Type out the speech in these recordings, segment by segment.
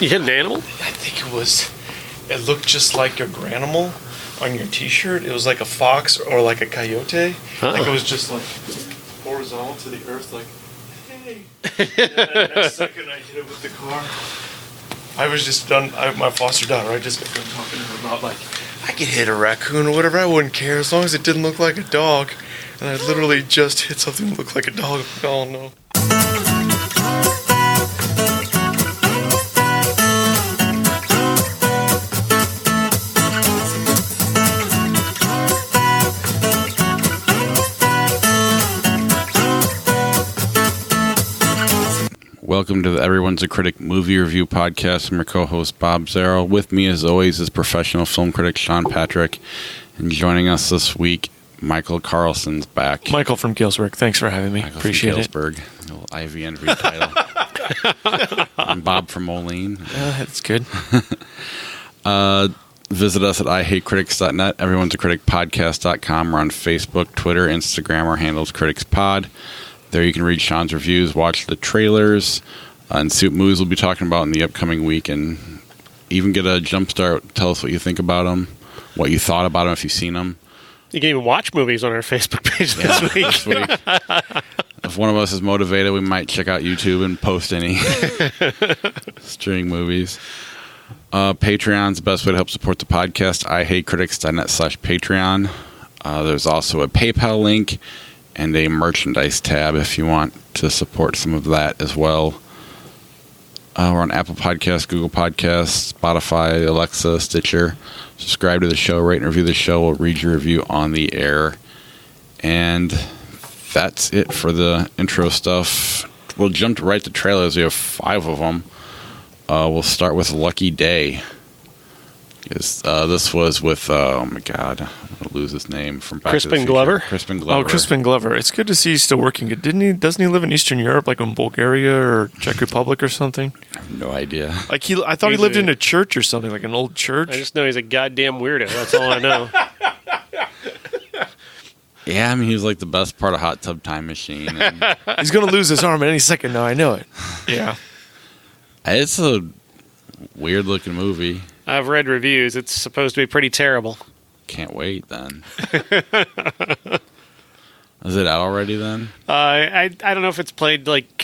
You hit an animal? I think it looked just like your granimal on your t-shirt. It was like a fox or like a coyote. Like it was just like horizontal to the earth, like, hey. And then the next second I hit it with the car. I was just done, my foster daughter, I just got done talking to her about like, I could hit a raccoon or whatever, I wouldn't care as long as it didn't look like a dog. And I literally just hit something that looked like a dog. Oh no. Welcome to the Everyone's a Critic movie review podcast. I'm your co-host, Bob Zarrow. With me, as always, is professional film critic Sean Patrick. And joining us this week, Michael Carlson's back. Michael from Galesburg. Thanks for having me. Michael Appreciate from Galesburg. A little IVN title. I'm Bob from Orlean. That's good. Visit us at ihatecritics.net, Everyone's a Critic podcast.com. We're on Facebook, Twitter, Instagram. Our handle is CriticsPod. There you can read Sean's reviews, watch the trailers, and see what movies we'll be talking about in the upcoming week, and even get a jump start. Tell us what you think about them, what you thought about them if you've seen them. You can even watch movies on our Facebook page this week. If one of us is motivated, we might check out YouTube and post any streaming movies. Patreon's the best way to help support the podcast. ihatecritics.net/Patreon. There's also a PayPal link and a merchandise tab if you want to support some of that as well. We're on Apple Podcasts, Google Podcasts, Spotify, Alexa, Stitcher. Subscribe to the show, rate and review the show. We'll read your review on the air. And that's it for the intro stuff. We'll jump right to trailers. We have 5 of them. We'll start with Lucky Day. This was with, oh my God, I'm going to lose his name from Back to the Future. Glover? Crispin Glover. Oh, Crispin Glover. It's good to see he's still working. Doesn't he live in Eastern Europe, like in Bulgaria or Czech Republic or something? I have no idea. Like I thought he lived in a church or something, like an old church. I just know he's a goddamn weirdo. That's all I know. Yeah, I mean, he was like the best part of Hot Tub Time Machine. And He's going to lose his arm any second now. I know it. Yeah. it's a weird-looking movie. I've read reviews. It's supposed to be pretty terrible. Can't wait, then. Is it out already, then? I don't know if it's played like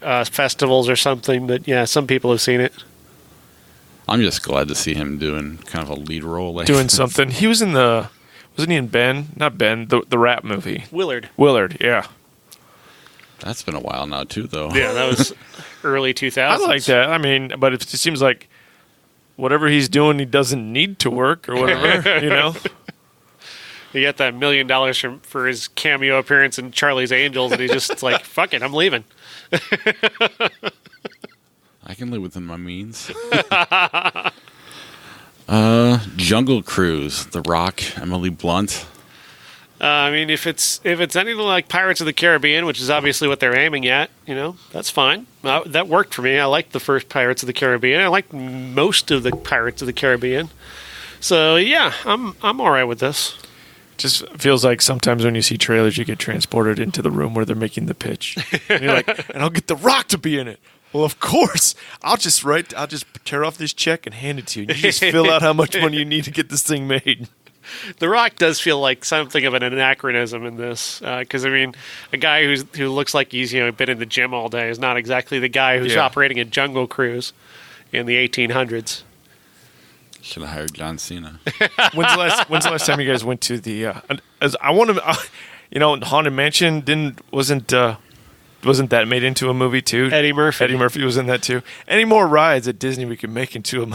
festivals or something, but yeah, some people have seen it. I'm just glad to see him doing kind of a lead role. Like Doing something. He was in wasn't he in Ben? Not Ben, the rap movie. Willard, yeah. That's been a while now, too, though. Yeah, that was early 2000s. I like that. I mean, but it seems like whatever he's doing, he doesn't need to work or whatever, you know? He got that $1 million for his cameo appearance in Charlie's Angels, and he's just like, fuck it, I'm leaving. I can live within my means. Jungle Cruise, The Rock, Emily Blunt. I mean, if it's anything like Pirates of the Caribbean, which is obviously what they're aiming at, that's fine. That worked for me. I liked the first Pirates of the Caribbean. I liked most of the Pirates of the Caribbean. So yeah, I'm all right with this. Just feels like sometimes when you see trailers, you get transported into the room where they're making the pitch, and you're like, "And I'll get The Rock to be in it." Well, of course, I'll just tear off this check and hand it to you. You just fill out how much money you need to get this thing made. The Rock does feel like something of an anachronism in this, because I mean, a guy who looks like he's been in the gym all day is not exactly the guy who's operating a jungle cruise in the 1800s. Should have hired John Cena. When's the last time you guys went to the? Haunted Mansion wasn't that made into a movie too? Eddie Murphy was in that too. Any more rides at Disney we could make into a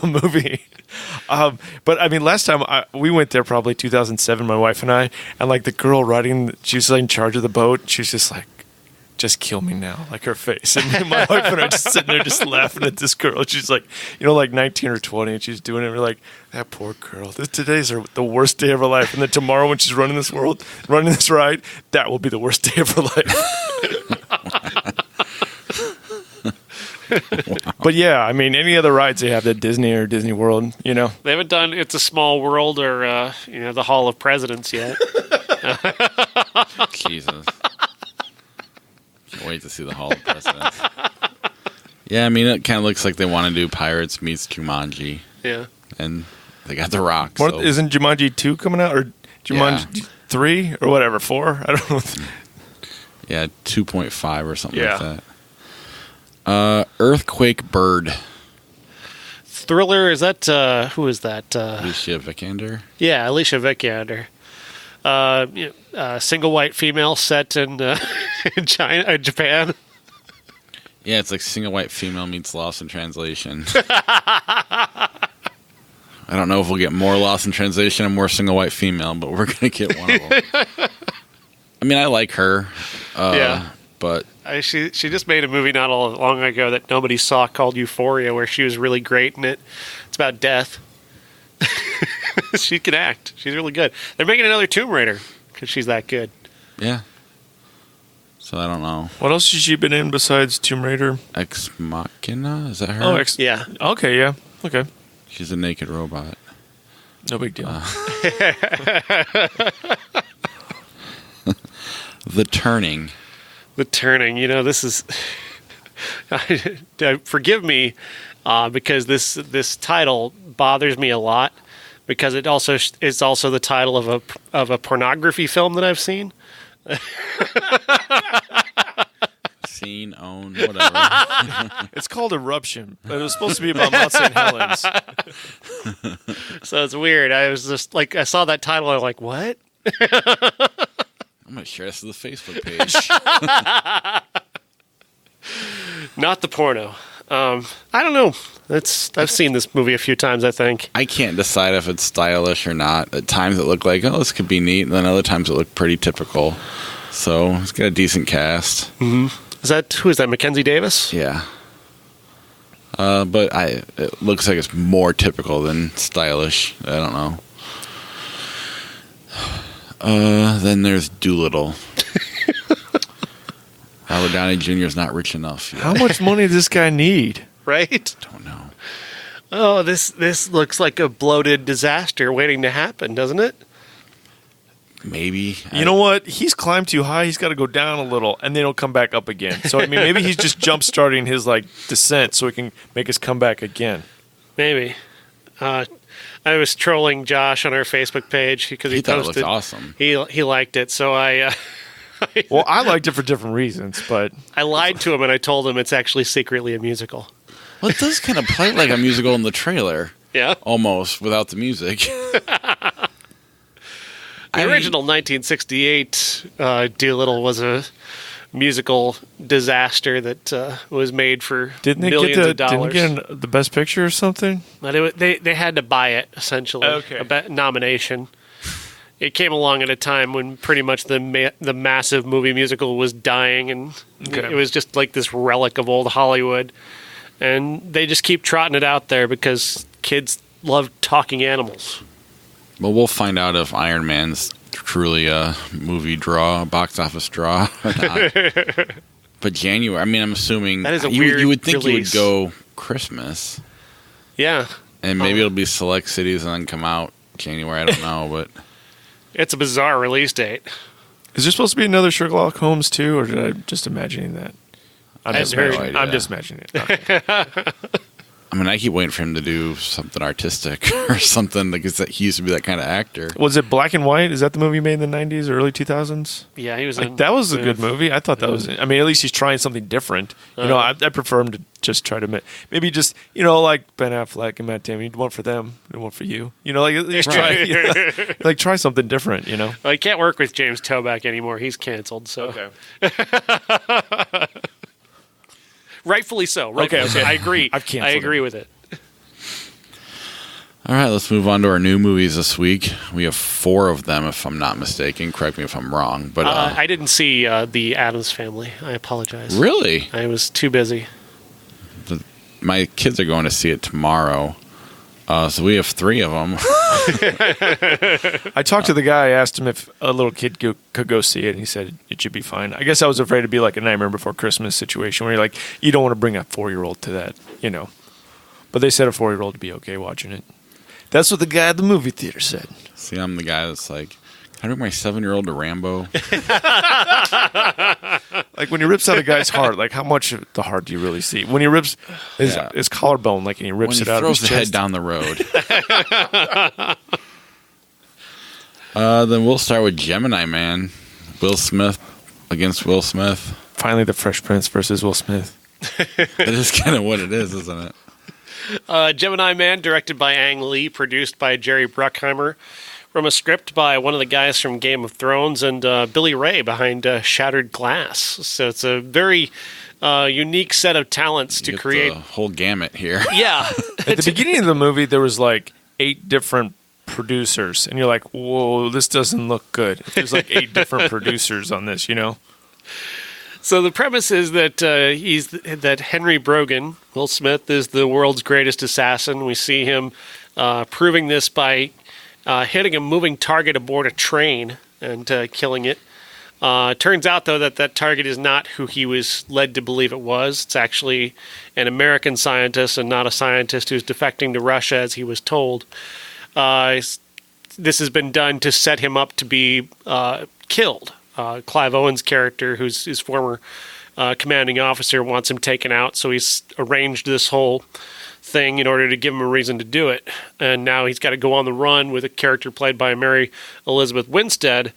movie? But I mean, last time we went there, probably 2007, my wife and I, and like the girl riding, she was like in charge of the boat. She was just like, "Just kill me now," like her face. And my wife and I just sitting there, just laughing at this girl. She's like, like 19 or 20, and she's doing it. We're like, that poor girl. Today's the worst day of her life, and then tomorrow when she's running this ride, that will be the worst day of her life. Wow. But yeah, I mean, any other rides they have at Disney or Disney World, They haven't done It's a Small World or, the Hall of Presidents yet. Jesus. Can't wait to see the Hall of Presidents. Yeah, I mean, it kind of looks like they want to do Pirates meets Jumanji. Yeah. And they got The Rock. What, so. isn't Jumanji 2 coming out? Or Jumanji 3? Or whatever, 4? I don't know. Yeah, 2.5 or something like that. Earthquake Bird. Thriller, is that, who is that? Alicia Vikander. Yeah, Alicia Vikander. Single white female set in in Japan. Yeah, it's like single white female meets Lost in Translation. I don't know if we'll get more Lost in Translation and more single white female, but we're going to get one of them. I mean, I like her. But She just made a movie not long ago that nobody saw called Euphoria, where she was really great in it. It's about death. She can act. She's really good. They're making another Tomb Raider because she's that good. yeah. So I don't know. What else has she been in besides Tomb Raider? Ex Machina? Is that her? Oh, Yeah. okay, yeah. Okay. She's a naked robot. No big deal. The Turning. The Turning. This is... Forgive me, because this title bothers me a lot, because it's also the title of a pornography film that I've seen. Seen, owned, whatever. It's called Eruption, but it was supposed to be about Mount St. Helens. So it's weird. I was just like, I saw that title and I'm like, what? I'm going to share this to the Facebook page. Not the porno. I don't know. I've seen this movie a few times, I think. I can't decide if it's stylish or not. At times it looked like, oh, this could be neat, and then other times it looked pretty typical. So it's got a decent cast. Mm-hmm. Who is that, Mackenzie Davis? Yeah. But it looks like it's more typical than stylish. I don't know. Then there's Doolittle. Robert Downey Jr. is not rich enough yet. How much money does this guy need? Right? Don't know. Oh, this looks like a bloated disaster waiting to happen, doesn't it? Maybe. You know what? He's climbed too high. He's got to go down a little, and then he'll come back up again. So, I mean, maybe he's just jump-starting his, descent so he can make his comeback again. Maybe. I was trolling Josh on our Facebook page because he thought posted. it looked awesome. He liked it, so I... Well, I liked it for different reasons, but... I lied to him and I told him it's actually secretly a musical. Well, it does kind of play like a musical in the trailer. Yeah? Almost, without the music. The original 1968 Doolittle was a musical disaster that was made for millions of dollars. Didn't it get the Best Picture or something? But they had to buy it, essentially. Okay. A nomination. It came along at a time when pretty much the massive movie musical was dying, and it was just like this relic of old Hollywood. And they just keep trotting it out there because kids love talking animals. Well, we'll find out if Iron Man's truly a movie draw, a box office draw, or not. But January, I mean, I'm assuming that is a you weird would think release. you would go Christmas. Yeah. And maybe it'll be select cities and then come out January. I don't know, but It's a bizarre release date. Is there supposed to be another Sherlock Holmes too, or did I just imagining that? I'm just imagining it. Okay. I mean, I keep waiting for him to do something artistic or something because he used to be that kind of actor. Was it Black and White? Is that the movie made in the 90s or early 2000s? Yeah, he was. That was a good movie. I thought that was. I mean, at least he's trying something different. I prefer him to just try to maybe just like Ben Affleck and Matt Damon. You one for them, and one for you. Just try try something different. Well, he can't work with James Toback anymore. He's canceled. So okay. Rightfully so. Okay. I agree. I've canceled I agree with it. All right, let's move on to our new movies this week. We have 4 of them, if I'm not mistaken. Correct me if I'm wrong. But I didn't see the Addams Family. I apologize. Really? I was too busy. My kids are going to see it tomorrow. So we have 3 of them. I talked to the guy. I asked him if a little kid could go see it, and he said it should be fine. I guess I was afraid it'd be like a Nightmare Before Christmas situation where you don't want to bring a 4-year-old to that, But they said a 4-year-old would be okay watching it. That's what the guy at the movie theater said. See, I'm the guy that's like, I took my 7-year-old to Rambo. Like when he rips out a guy's heart, like how much of the heart do you really see? When he rips his collarbone, like and he rips it out of his chest. When he throws the head down the road. Then we'll start with Gemini Man. Will Smith against Will Smith. Finally, the Fresh Prince versus Will Smith. That is kind of what it is, isn't it? Gemini Man, directed by Ang Lee, produced by Jerry Bruckheimer, from a script by one of the guys from Game of Thrones and Billy Ray behind Shattered Glass. So it's a very unique set of talents to create the whole gamut here. Yeah. At the beginning of the movie, there was like 8 different producers, and you're like, "Whoa, this doesn't look good." There's like 8 different producers on this, you know. So the premise is that that Henry Brogan, Will Smith, is the world's greatest assassin. We see him proving this by hitting a moving target aboard a train and killing it. Turns out, though, that target is not who he was led to believe it was. It's actually an American scientist and not a scientist who's defecting to Russia, as he was told. This has been done to set him up to be killed. Clive Owen's character, who's his former commanding officer, wants him taken out, so he's arranged this whole thing in order to give him a reason to do it. And now he's got to go on the run with a character played by Mary Elizabeth Winstead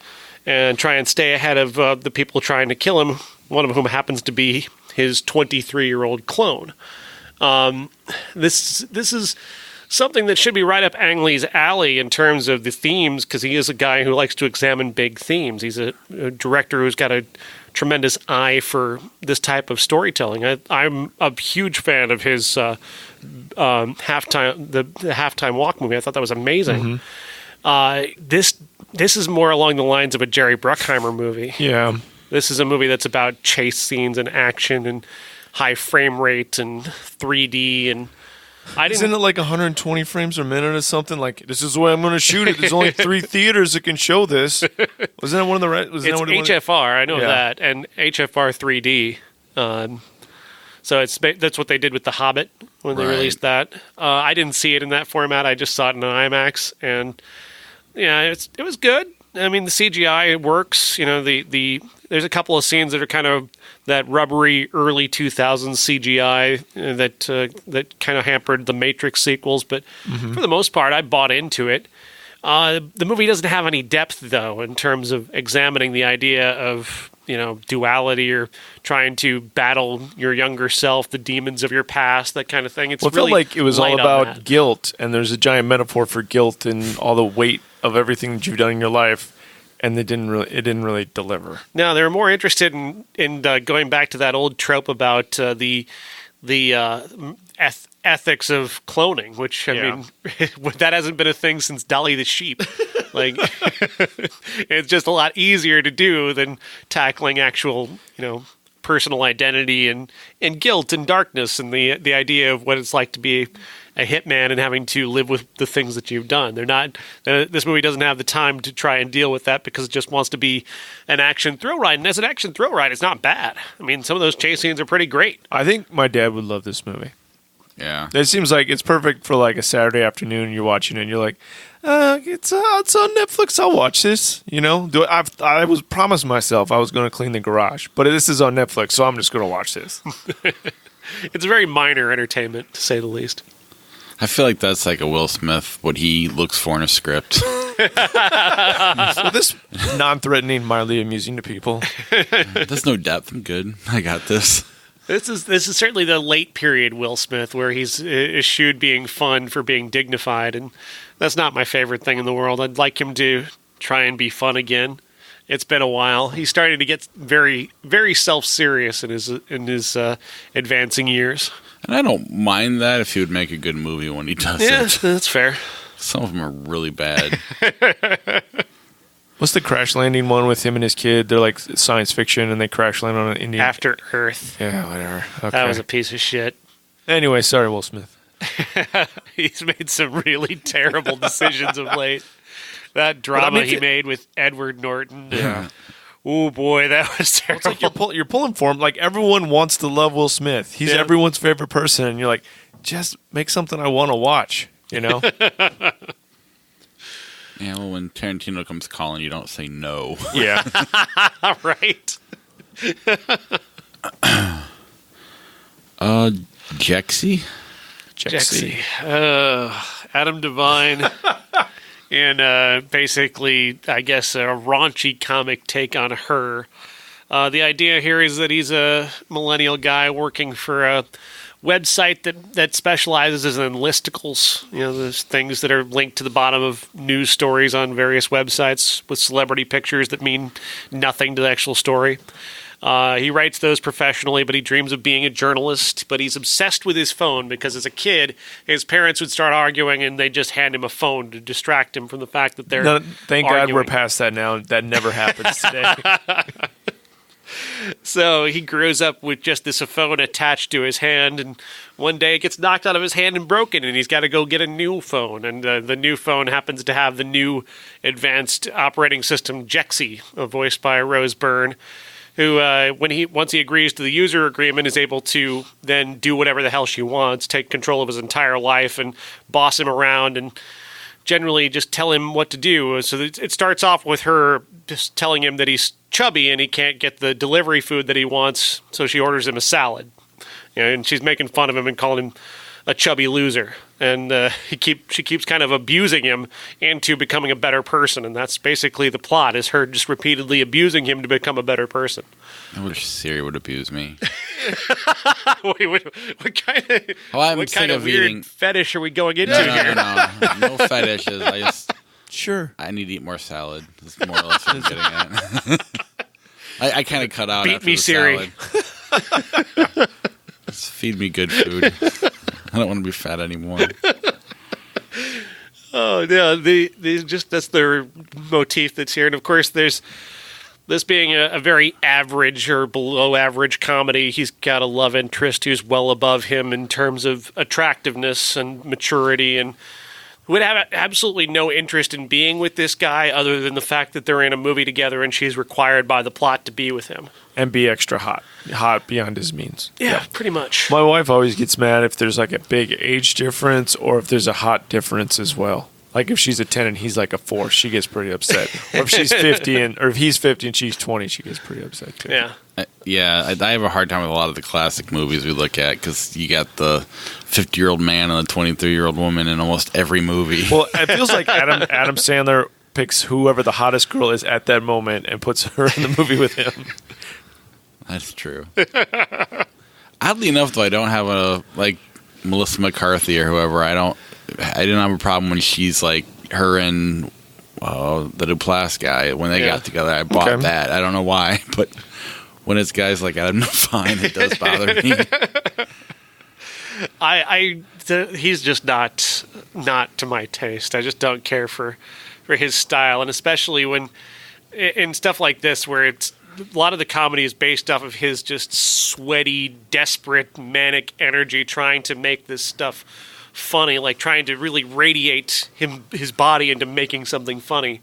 and try and stay ahead of the people trying to kill him, one of whom happens to be his 23-year-old clone. This is something that should be right up Ang Lee's alley in terms of the themes, because he is a guy who likes to examine big themes. He's a director who's got a tremendous eye for this type of storytelling. I'm a huge fan of his halftime walk movie. I thought that was amazing. This is more along the lines of a Jerry Bruckheimer movie. Yeah, this is a movie that's about chase scenes and action and high frame rate and 3D and. Isn't it like 120 frames a minute or something? Like, this is the way I'm going to shoot it. There's only 3 theaters that can show this. Wasn't that one of the right? It's HFR. I know that, and HFR 3D. So that's what they did with The Hobbit when they released that. I didn't see it in that format. I just saw it in an IMAX, and yeah, it was good. I mean, the CGI works. You know, there's a couple of scenes that are kind of that rubbery early 2000s CGI that kind of hampered the Matrix sequels, but for the most part, I bought into it. The movie doesn't have any depth, though, in terms of examining the idea of, duality or trying to battle your younger self, the demons of your past, that kind of thing. It's I felt like it was all about guilt, and there's a giant metaphor for guilt and all the weight of everything that you've done in your life. And it didn't really deliver. No, they were more interested in going back to that old trope about the ethics of cloning, which I mean, that hasn't been a thing since Dolly the sheep. Like, it's just a lot easier to do than tackling actual, personal identity and guilt and darkness and the idea of what it's like to be a hitman and having to live with the things that you've done. This movie doesn't have the time to try and deal with that because it just wants to be an action thrill ride. And as an action thrill ride, it's not bad. I mean, some of those chase scenes are pretty great. I think my dad would love this movie. Yeah. It seems like it's perfect for like a Saturday afternoon and you're watching it and you're like, it's on Netflix. I'll watch this. I was promised myself I was going to clean the garage, but this is on Netflix, so I'm just going to watch this. It's very minor entertainment, to say the least. I feel like that's like a Will Smith, what he looks for in a script. So this non-threatening, mildly amusing to people. There's no depth. I'm good. I got this. This is certainly the late period Will Smith, where he's eschewed being fun for being dignified, and that's not my favorite thing in the world. I'd like him to try and be fun again. It's been a while. He's starting to get very, very self-serious in his advancing years. And I don't mind that if he would make a good movie when he does it. Yeah, that's fair. Some of them are really bad. What's the crash landing one with him and his kid? They're like science fiction, and they crash land on an Indian. After Earth. Yeah, whatever. Okay. That was a piece of shit. Anyway, sorry, Will Smith. He's made some really terrible decisions of late. That drama he made with Edward Norton. Yeah. Oh boy, that was terrible. It's like you're pulling for him. Like, everyone wants to love Will Smith. He's everyone's favorite person, and you're like, just make something I want to watch. Yeah, well, when Tarantino comes calling, you don't say no. Yeah. Right. Jexi? Jexi. Adam Devine. And basically, I guess, a raunchy comic take on her. The idea here is that he's a millennial guy working for a website that specializes in listicles. You know, those things that are linked to the bottom of news stories on various websites with celebrity pictures that mean nothing to the actual story. He writes those professionally, but he dreams of being a journalist. But he's obsessed with his phone because as a kid, his parents would start arguing and they just hand him a phone to distract him from the fact that they're thank arguing. God we're past that now. That never happens today. So he grows up with just this phone attached to his hand, and one day it gets knocked out of his hand and broken, and he's got to go get a new phone. And the new phone happens to have the new advanced operating system, Jexi, voiced by Rose Byrne, who, once he agrees to the user agreement, is able to then do whatever the hell she wants, take control of his entire life, and boss him around, and generally just tell him what to do. So it starts off with her just telling him that he's chubby and he can't get the delivery food that he wants, so she orders him a salad. You know, and she's making fun of him and calling him a chubby loser. And she keeps kind of abusing him into becoming a better person, and that's basically the plot, is her just repeatedly abusing him to become a better person. I wish Siri would abuse me. Wait, what kind of, I'm what sick kind of weird eating... fetish are we going into here? No fetishes. Sure. I need to eat more salad. That's more or less what I'm getting at. I kind of cut out Beat after me, the Siri. salad. Just feed me good food. I don't want to be fat anymore. Oh yeah, that's the motif that's here, and of course there's this being a very average or below average comedy. He's got a love interest who's well above him in terms of attractiveness and maturity, and would have absolutely no interest in being with this guy other than the fact that they're in a movie together and she's required by the plot to be with him. And be extra hot beyond his means. Yeah, pretty much. My wife always gets mad if there's like a big age difference or if there's a hot difference as well. Like if she's a 10 and he's like a 4, she gets pretty upset. Or if she's 50 or if he's 50 and she's 20, she gets pretty upset too. Yeah. I have a hard time with a lot of the classic movies we look at because you got the 50-year-old man and the 23-year-old woman in almost every movie. Well, it feels like Adam Sandler picks whoever the hottest girl is at that moment and puts her in the movie with him. That's true. Oddly enough, though, I don't have a Melissa McCarthy or whoever. I didn't have a problem when she's like her and the Duplass guy when they got together. I bought that. I don't know why, but when it's guys like Adam Devine, it does bother me. He's just not to my taste. I just don't care for his style, and especially when in stuff like this where it's a lot of the comedy is based off of his just sweaty, desperate, manic energy trying to make this stuff funny, like trying to really radiate his body into making something funny.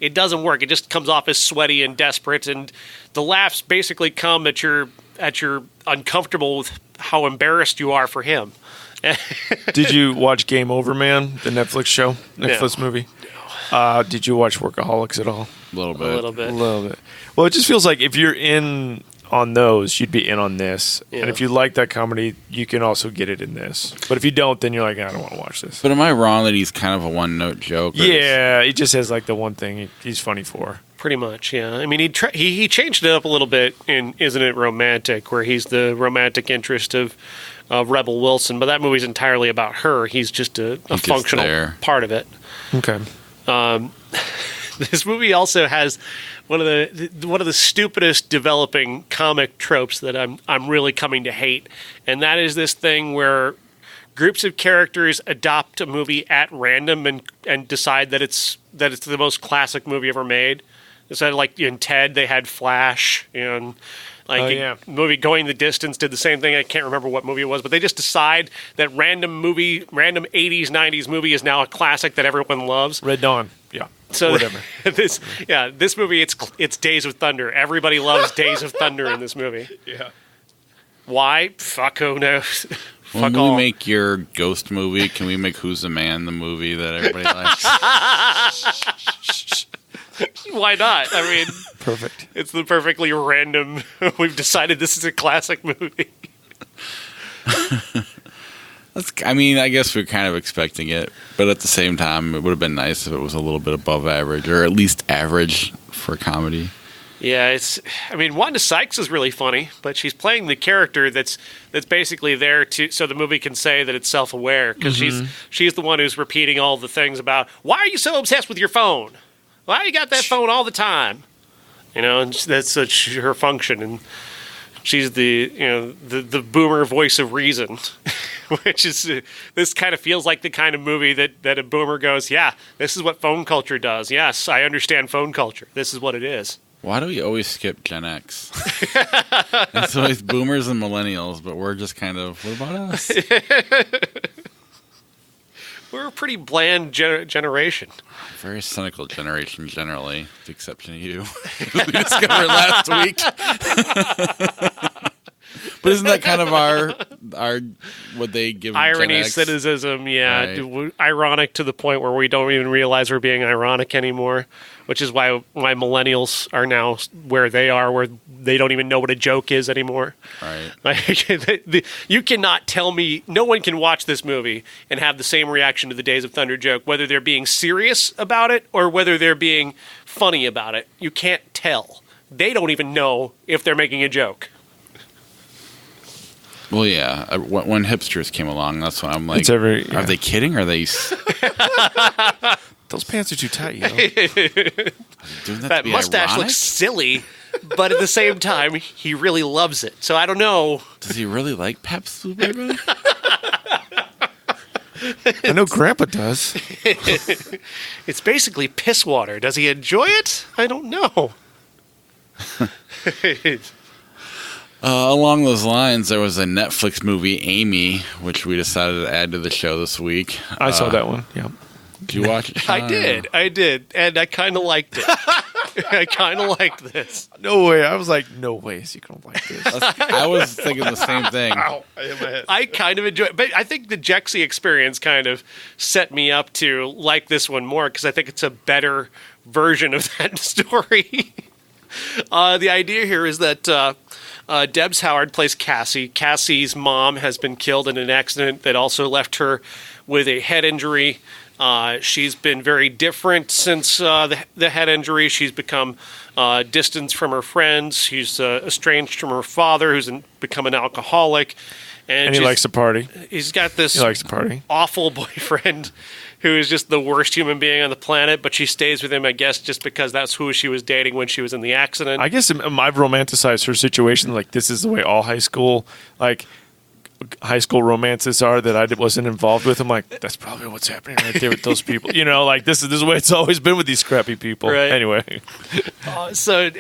It doesn't work. It just comes off as sweaty and desperate, and the laughs basically come at you're uncomfortable with how embarrassed you are for him. Did you watch Game Over Man, the Netflix movie? Did you watch Workaholics at all? A little bit. Well, it just feels like if you're in on those, you'd be in on this. Yeah. And if you like that comedy, you can also get it in this. But if you don't, then you're like, I don't want to watch this. But am I wrong that he's kind of a one-note joke? Yeah, he just has like the one thing he's funny for. Pretty much, yeah. I mean, he changed it up a little bit in Isn't It Romantic, where he's the romantic interest of Rebel Wilson, but that movie's entirely about her. He's just a functional part of it. Okay. This movie also has one of the stupidest developing comic tropes that I'm really coming to hate, and that is this thing where groups of characters adopt a movie at random and decide that it's the most classic movie ever made. So like in Ted, they had Flash, and movie Going the Distance did the same thing. I can't remember what movie it was, but they just decide that random 80s, 90s movie is now a classic that everyone loves. Red Dawn. Yeah. So whatever. This movie, it's Days of Thunder. Everybody loves Days of Thunder in this movie. Yeah. Why? Fuck, who knows? When Fuck all. we make your ghost movie, can we make Who's the Man the movie that everybody likes? Why not? I mean, Perfect. it's the perfectly random. We've decided this is a classic movie. I guess we're kind of expecting it, but at the same time, it would have been nice if it was a little bit above average, or at least average for comedy. Yeah, Wanda Sykes is really funny, but she's playing the character that's basically there so the movie can say that it's self-aware, because she's the one who's repeating all the things about, why are you so obsessed with your phone? Why you got that phone all the time? And that's her function, and she's the boomer voice of reason, which is this kind of feels like the kind of movie that a boomer goes, yeah, this is what phone culture does. Yes, I understand phone culture. This is what it is. Why do we always skip Gen X? It's always boomers and millennials, but we're just kind of, what about us? We're a pretty bland generation. Very cynical generation, generally, with the exception of you. We discovered last week. But isn't that kind of our what they give irony, Gen X? cynicism, yeah. Right. Ironic to the point where we don't even realize we're being ironic anymore, which is why millennials are now where they are, where they don't even know what a joke is anymore. Right. Like, you cannot tell me, no one can watch this movie and have the same reaction to the Days of Thunder joke, whether they're being serious about it or whether they're being funny about it. You can't tell. They don't even know if they're making a joke. Well, yeah. When hipsters came along, that's when I'm like, yeah. Are they kidding? Are they... Those pants are too tight, doing that mustache ironic? looks silly, but at the same time, he really loves it. So I don't know. Does he really like Pabst Blue Ribbon? I know Grandpa does. It's basically piss water. Does he enjoy it? I don't know. Along those lines, there was a Netflix movie, A.M.I, which we decided to add to the show this week. I saw that one, yeah. Did you watch it? I did, and I kind of liked it. I kind of liked this. No way. I was like, no way is he going to like this. I was thinking the same thing. Ow, I hit my head. I kind of enjoyed it, but I think the Jexi experience kind of set me up to like this one more, because I think it's a better version of that story. The idea here is that Debs Howard plays Cassie. Cassie's mom has been killed in an accident that also left her with a head injury. She's been very different since the head injury. She's become distanced from her friends. She's estranged from her father, who's become an alcoholic. And he likes to party. He's got this He likes to party. awful boyfriend who is just the worst human being on the planet, but she stays with him, I guess, just because that's who she was dating when she was in the accident. I guess I've romanticized her situation. Like, this is the way all high school romances are that I wasn't involved with. I'm like, that's probably what's happening right there with those people. Like, this is the way it's always been with these crappy people. Right. Anyway. So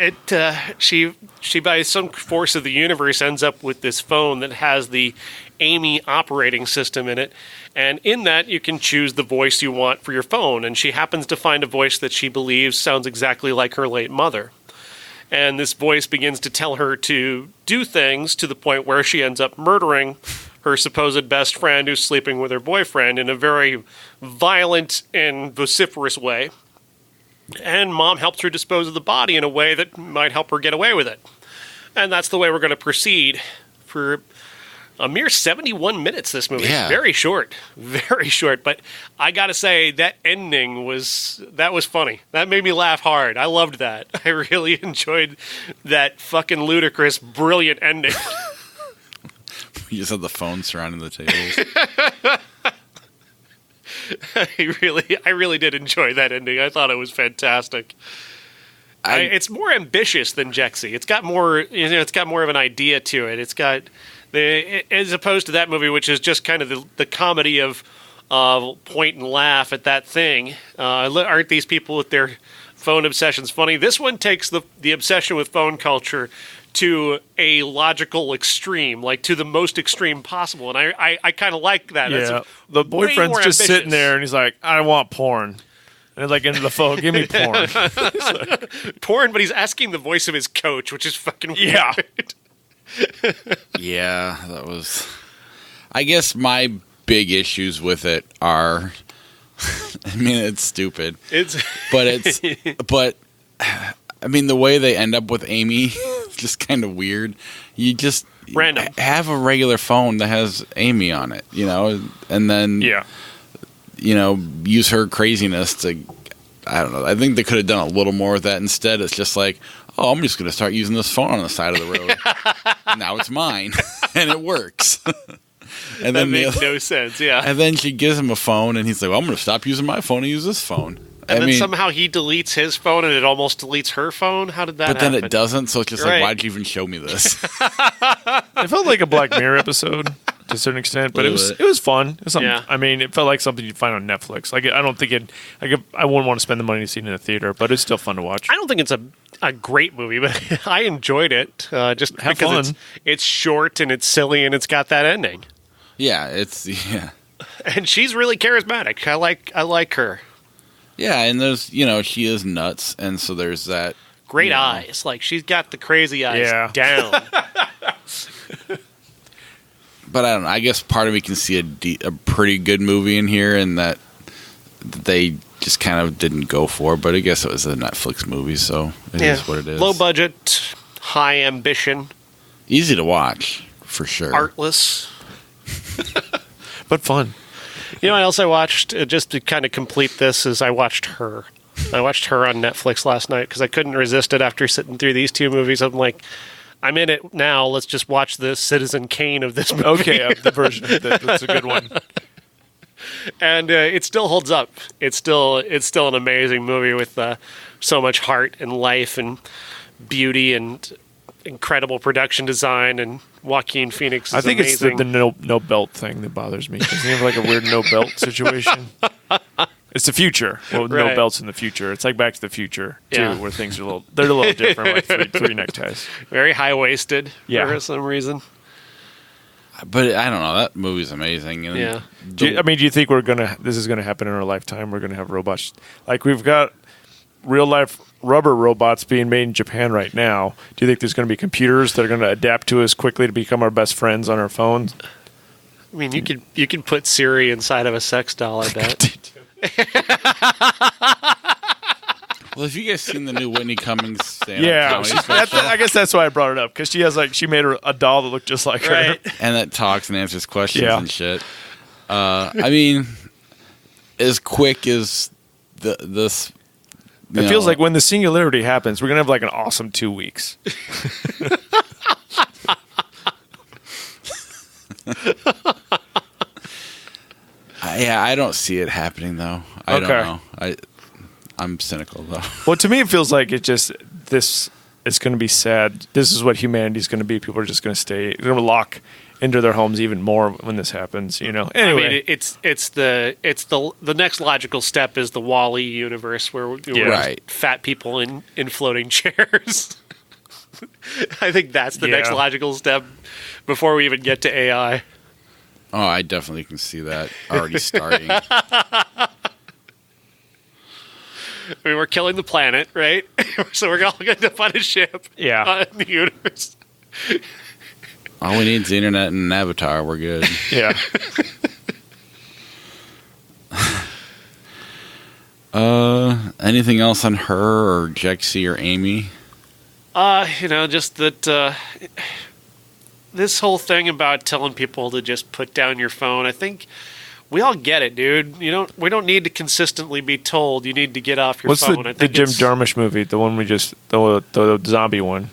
she by some force of the universe ends up with this phone that has the A.M.I operating system in it. And in that, you can choose the voice you want for your phone. And she happens to find a voice that she believes sounds exactly like her late mother. And this voice begins to tell her to do things to the point where she ends up murdering her supposed best friend who's sleeping with her boyfriend in a very violent and vociferous way. And Mom helps her dispose of the body in a way that might help her get away with it. And that's the way we're going to proceed for a mere 71 minutes, this movie. Yeah. Very short. Very short. But I got to say, that ending was funny. That made me laugh hard. I loved that. I really enjoyed that fucking ludicrous, brilliant ending. You just had the phone surrounding the tables. I really did enjoy that ending. I thought it was fantastic. It's more ambitious than Jexi. It's got more, it's got more of an idea to it. It's got as opposed to that movie, which is just kind of the comedy of point and laugh at that thing. Aren't these people with their phone obsessions funny? This one takes the obsession with phone culture to a logical extreme, like to the most extreme possible. And I kind of like that. Yeah. The boyfriend's just sitting there and he's like, I want porn. And like into the phone, give me porn. Porn, but he's asking the voice of his coach, which is fucking weird. Yeah. Yeah, that was... I guess my big issues with it are, I mean, it's stupid. But I mean, the way they end up with Amy is just kind of weird. You just random have a regular phone that has Amy on it, and then use her craziness to, I don't know. I think they could have done a little more with that. Instead, it's just like, oh, I'm just going to start using this phone on the side of the road. Now it's mine, and it works. And that makes no sense, yeah. And then she gives him a phone, and he's like, well, I'm going to stop using my phone and use this phone. And then somehow he deletes his phone, and it almost deletes her phone? How did that happen? But then it doesn't, so it's just like, why'd you even show me this? It felt like a Black Mirror episode to a certain extent, but it was fun. It was something, I mean, it felt like something you'd find on Netflix. Like, I don't think I wouldn't want to spend the money to see it in a theater, but it's still fun to watch. I don't think it's a great movie, but I enjoyed it. Just Have because fun. It's short and it's silly and it's got that ending. Yeah, and she's really charismatic. I like her. Yeah, and there's she is nuts, and so there's that great eyes. Like she's got the crazy eyes down. But I don't know. I guess part of me can see a pretty good movie in here, and that they just kind of didn't go for. But I guess it was a Netflix movie, so it is what it is. Low budget, high ambition, easy to watch for sure. Artless. But fun. You know what else I watched, just to kind of complete this, is I watched Her. I watched Her on Netflix last night because I couldn't resist it after sitting through these two movies. I'm like, I'm in it now. Let's just watch the Citizen Kane of this movie. Okay, the version. That's a good one. And it still holds up. It's still an amazing movie with so much heart and life and beauty and incredible production design, and Joaquin Phoenix is amazing. It's the no belt thing that bothers me. Doesn't he have like a weird no belt situation? It's the future. Well, no belts in the future. It's like Back to the Future too, where things are they're a little different, like three neckties. Very high waisted for some reason. But I don't know. That movie's amazing. And do you think this is gonna happen in our lifetime? We're gonna have robots like we've got real life rubber robots being made in Japan right now. Do you think there's going to be computers that are going to adapt to us quickly to become our best friends on our phones? I mean, you can put Siri inside of a sex doll, I bet. Well, have you guys seen the new Whitney Cummings stand-up comedy special? I guess that's why I brought it up, because she made a doll that looked just like her. And that talks and answers questions and shit. I mean, as quick as this... It feels like when the singularity happens, we're going to have like an awesome 2 weeks. I don't see it happening, though. I don't know. I'm cynical, though. Well, to me, it feels like it's going to be sad. This is what humanity's going to be. People are just going to they're going to lock into their homes even more when this happens, Anyway, I mean, it's the next logical step is the WALL-E universe where we're fat people in floating chairs. I think that's the next logical step before we even get to AI. Oh, I definitely can see that already starting. I mean, we're killing the planet, right? So we're all going to find a ship in the universe. All we need is the internet and an avatar. We're good. Yeah. Anything else on Her or Jexi or Amy? Just that this whole thing about telling people to just put down your phone, I think we all get it, dude. We don't need to consistently be told you need to get off your phone. What's the Jim Jarmusch movie? The one the zombie one.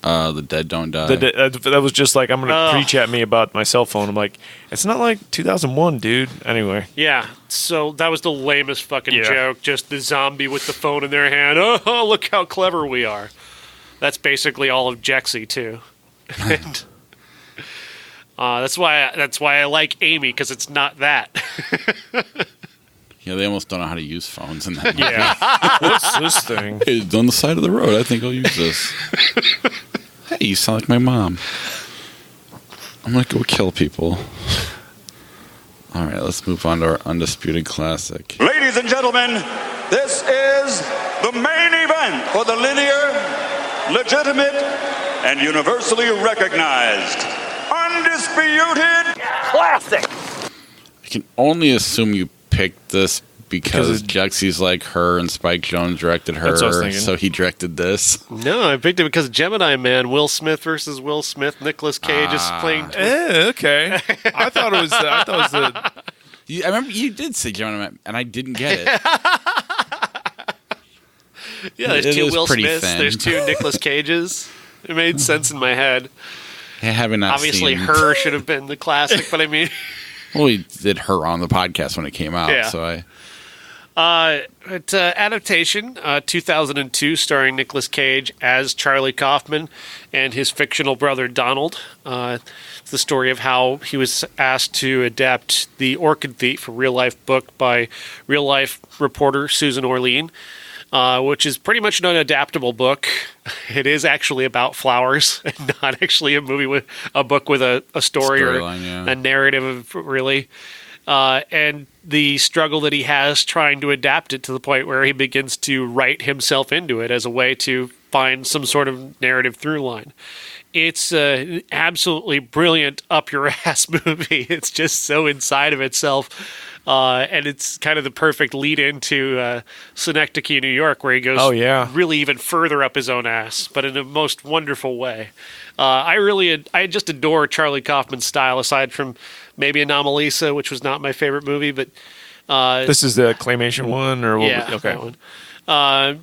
The Dead Don't Die. That was just like, I'm going to preach at me about my cell phone. I'm like, it's not like 2001, dude. Anyway. Yeah, so that was the lamest fucking joke. Just the zombie with the phone in their hand. Oh, look how clever we are. That's basically all of Jexi, too. And that's why I like Amy, because it's not that. Yeah, they almost don't know how to use phones in that movie. Yeah. What's this thing? Hey, it's on the side of the road. I think I'll use this. Hey, you sound like my mom. I'm going to go kill people. All right, let's move on to our Undisputed Classic. Ladies and gentlemen, this is the main event for the linear, legitimate, and universally recognized Undisputed Undisputed Classic. I can only assume you picked this because Jexi's like her and Spike Jonze directed her, That's what I was thinking. so he directed this. No, I picked it because Gemini Man, Will Smith versus Will Smith. Nicolas Cage is playing. Okay. I thought it was the. I remember you did say Gemini Man, and I didn't get it. Yeah, there's It two is Will pretty Smiths. thin. There's two Nicolas Cages. It made sense in my head. I haven't not Obviously, seen. Her should have been the classic, but I mean, Well, we did Her on the podcast when it came out, Yeah. so I. it's Adaptation, 2002, starring Nicolas Cage as Charlie Kaufman and his fictional brother Donald. It's the story of how he was asked to adapt The Orchid Thief, a real-life book by real-life reporter Susan Orlean, which is pretty much an unadaptable book. It is actually about flowers, and not actually a movie with a book with a story or Storyline, yeah. a narrative, really. And the struggle that he has trying to adapt it to the point where he begins to write himself into it as a way to find some sort of narrative through line. It's an absolutely brilliant up-your-ass movie. It's just so inside of itself. And it's kind of the perfect lead into Synecdoche, New York, where he goes really even further up his own ass, but in a most wonderful way. I just adore Charlie Kaufman's style, aside from maybe Anomalisa, which was not my favorite movie, but This is the claymation one, or yeah, okay. that one.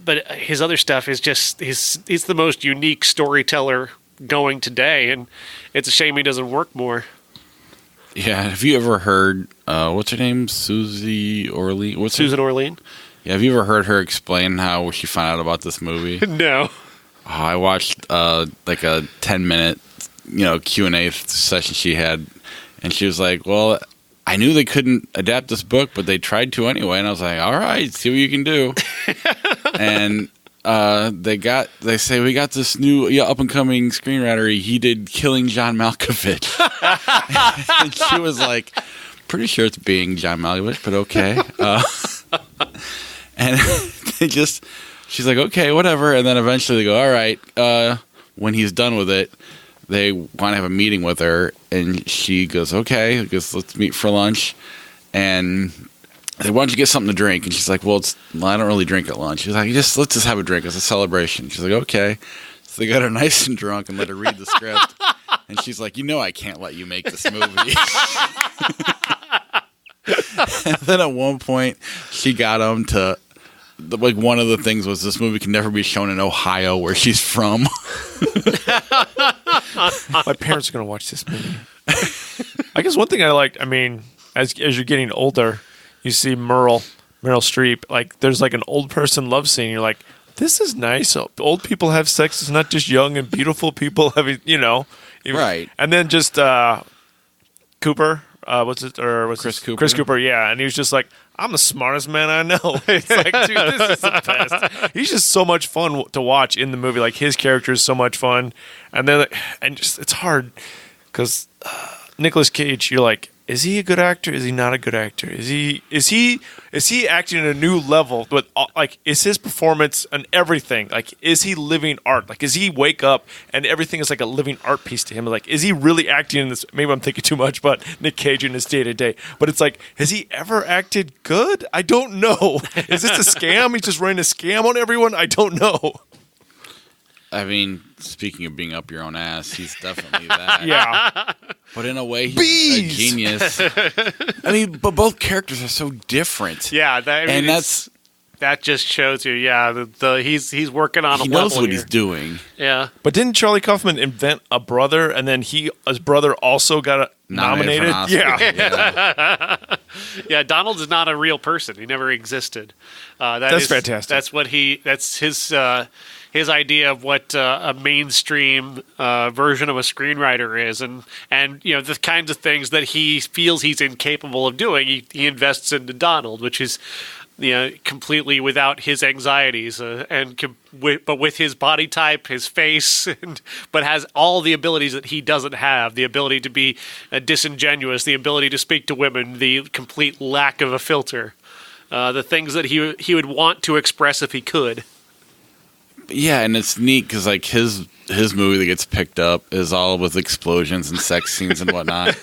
But his other stuff is just he's the most unique storyteller going today, and it's a shame he doesn't work more. Yeah, have you ever heard what's her name? Susan Orlean. Susan Orlean? Yeah, have you ever heard her explain how she found out about this movie? No. I watched like a 10-minute, Q&A session she had, and she was like, "Well, I knew they couldn't adapt this book, but they tried to anyway." And I was like, "All right, see what you can do." And they say we got this new up and coming screenwriter. He did Killing John Malkovich, and she was like, "Pretty sure it's Being John Malkovich, but okay." And she's like, "Okay, whatever." And then eventually they go, "All right." When he's done with it, they want to have a meeting with her, and she goes, "Okay," because let's meet for lunch. And they want you to get something to drink, and she's like, "Well, I don't really drink at lunch." She's like, "Let's just have a drink. It's a celebration." She's like, "Okay." So they got her nice and drunk and let her read the script, and she's like, I can't let you make this movie." And then at one point, she got him to. One of the things was this movie can never be shown in Ohio, where she's from. My parents are going to watch this movie. I guess one thing I liked, as you're getting older, you see Meryl Streep. Like, there's like an old person love scene. You're like, this is nice. Old people have sex. It's not just young and beautiful people having, Right. And then just Cooper. Chris Cooper? Chris Cooper, yeah. And he was just like, I'm the smartest man I know. It's like, dude, this is the best. He's just so much fun to watch in the movie. Like, his character is so much fun. And then, it's hard because Nicolas Cage, you're like, is he a good actor? Is he not a good actor? Is he acting at a new level? But is his performance and everything, like, is he living art? Like, does he wake up and everything is like a living art piece to him? Like, is he really acting in this? Maybe I'm thinking too much about Nick Cage in his day to day. But it's like, has he ever acted good? I don't know. Is this a scam? He's just running a scam on everyone? I don't know. Speaking of being up your own ass, he's definitely that. Yeah. But in a way, he's a genius. But both characters are so different. Yeah, that just shows you. Yeah, he's working on. He a knows level what here. he's doing. Yeah, But didn't Charlie Kaufman invent a brother, and then his brother also got nominated? For an Oscar. Yeah. yeah. Donald is not a real person. He never existed. That's fantastic. That's his idea of what a mainstream version of a screenwriter is, and the kinds of things that he feels he's incapable of doing. He invests into Donald, which is completely without his anxieties, but with his body type, his face, but has all the abilities that he doesn't have: the ability to be disingenuous, the ability to speak to women, the complete lack of a filter, the things that he would want to express if he could. Yeah, and it's neat because like his movie that gets picked up is all with explosions and sex scenes and whatnot.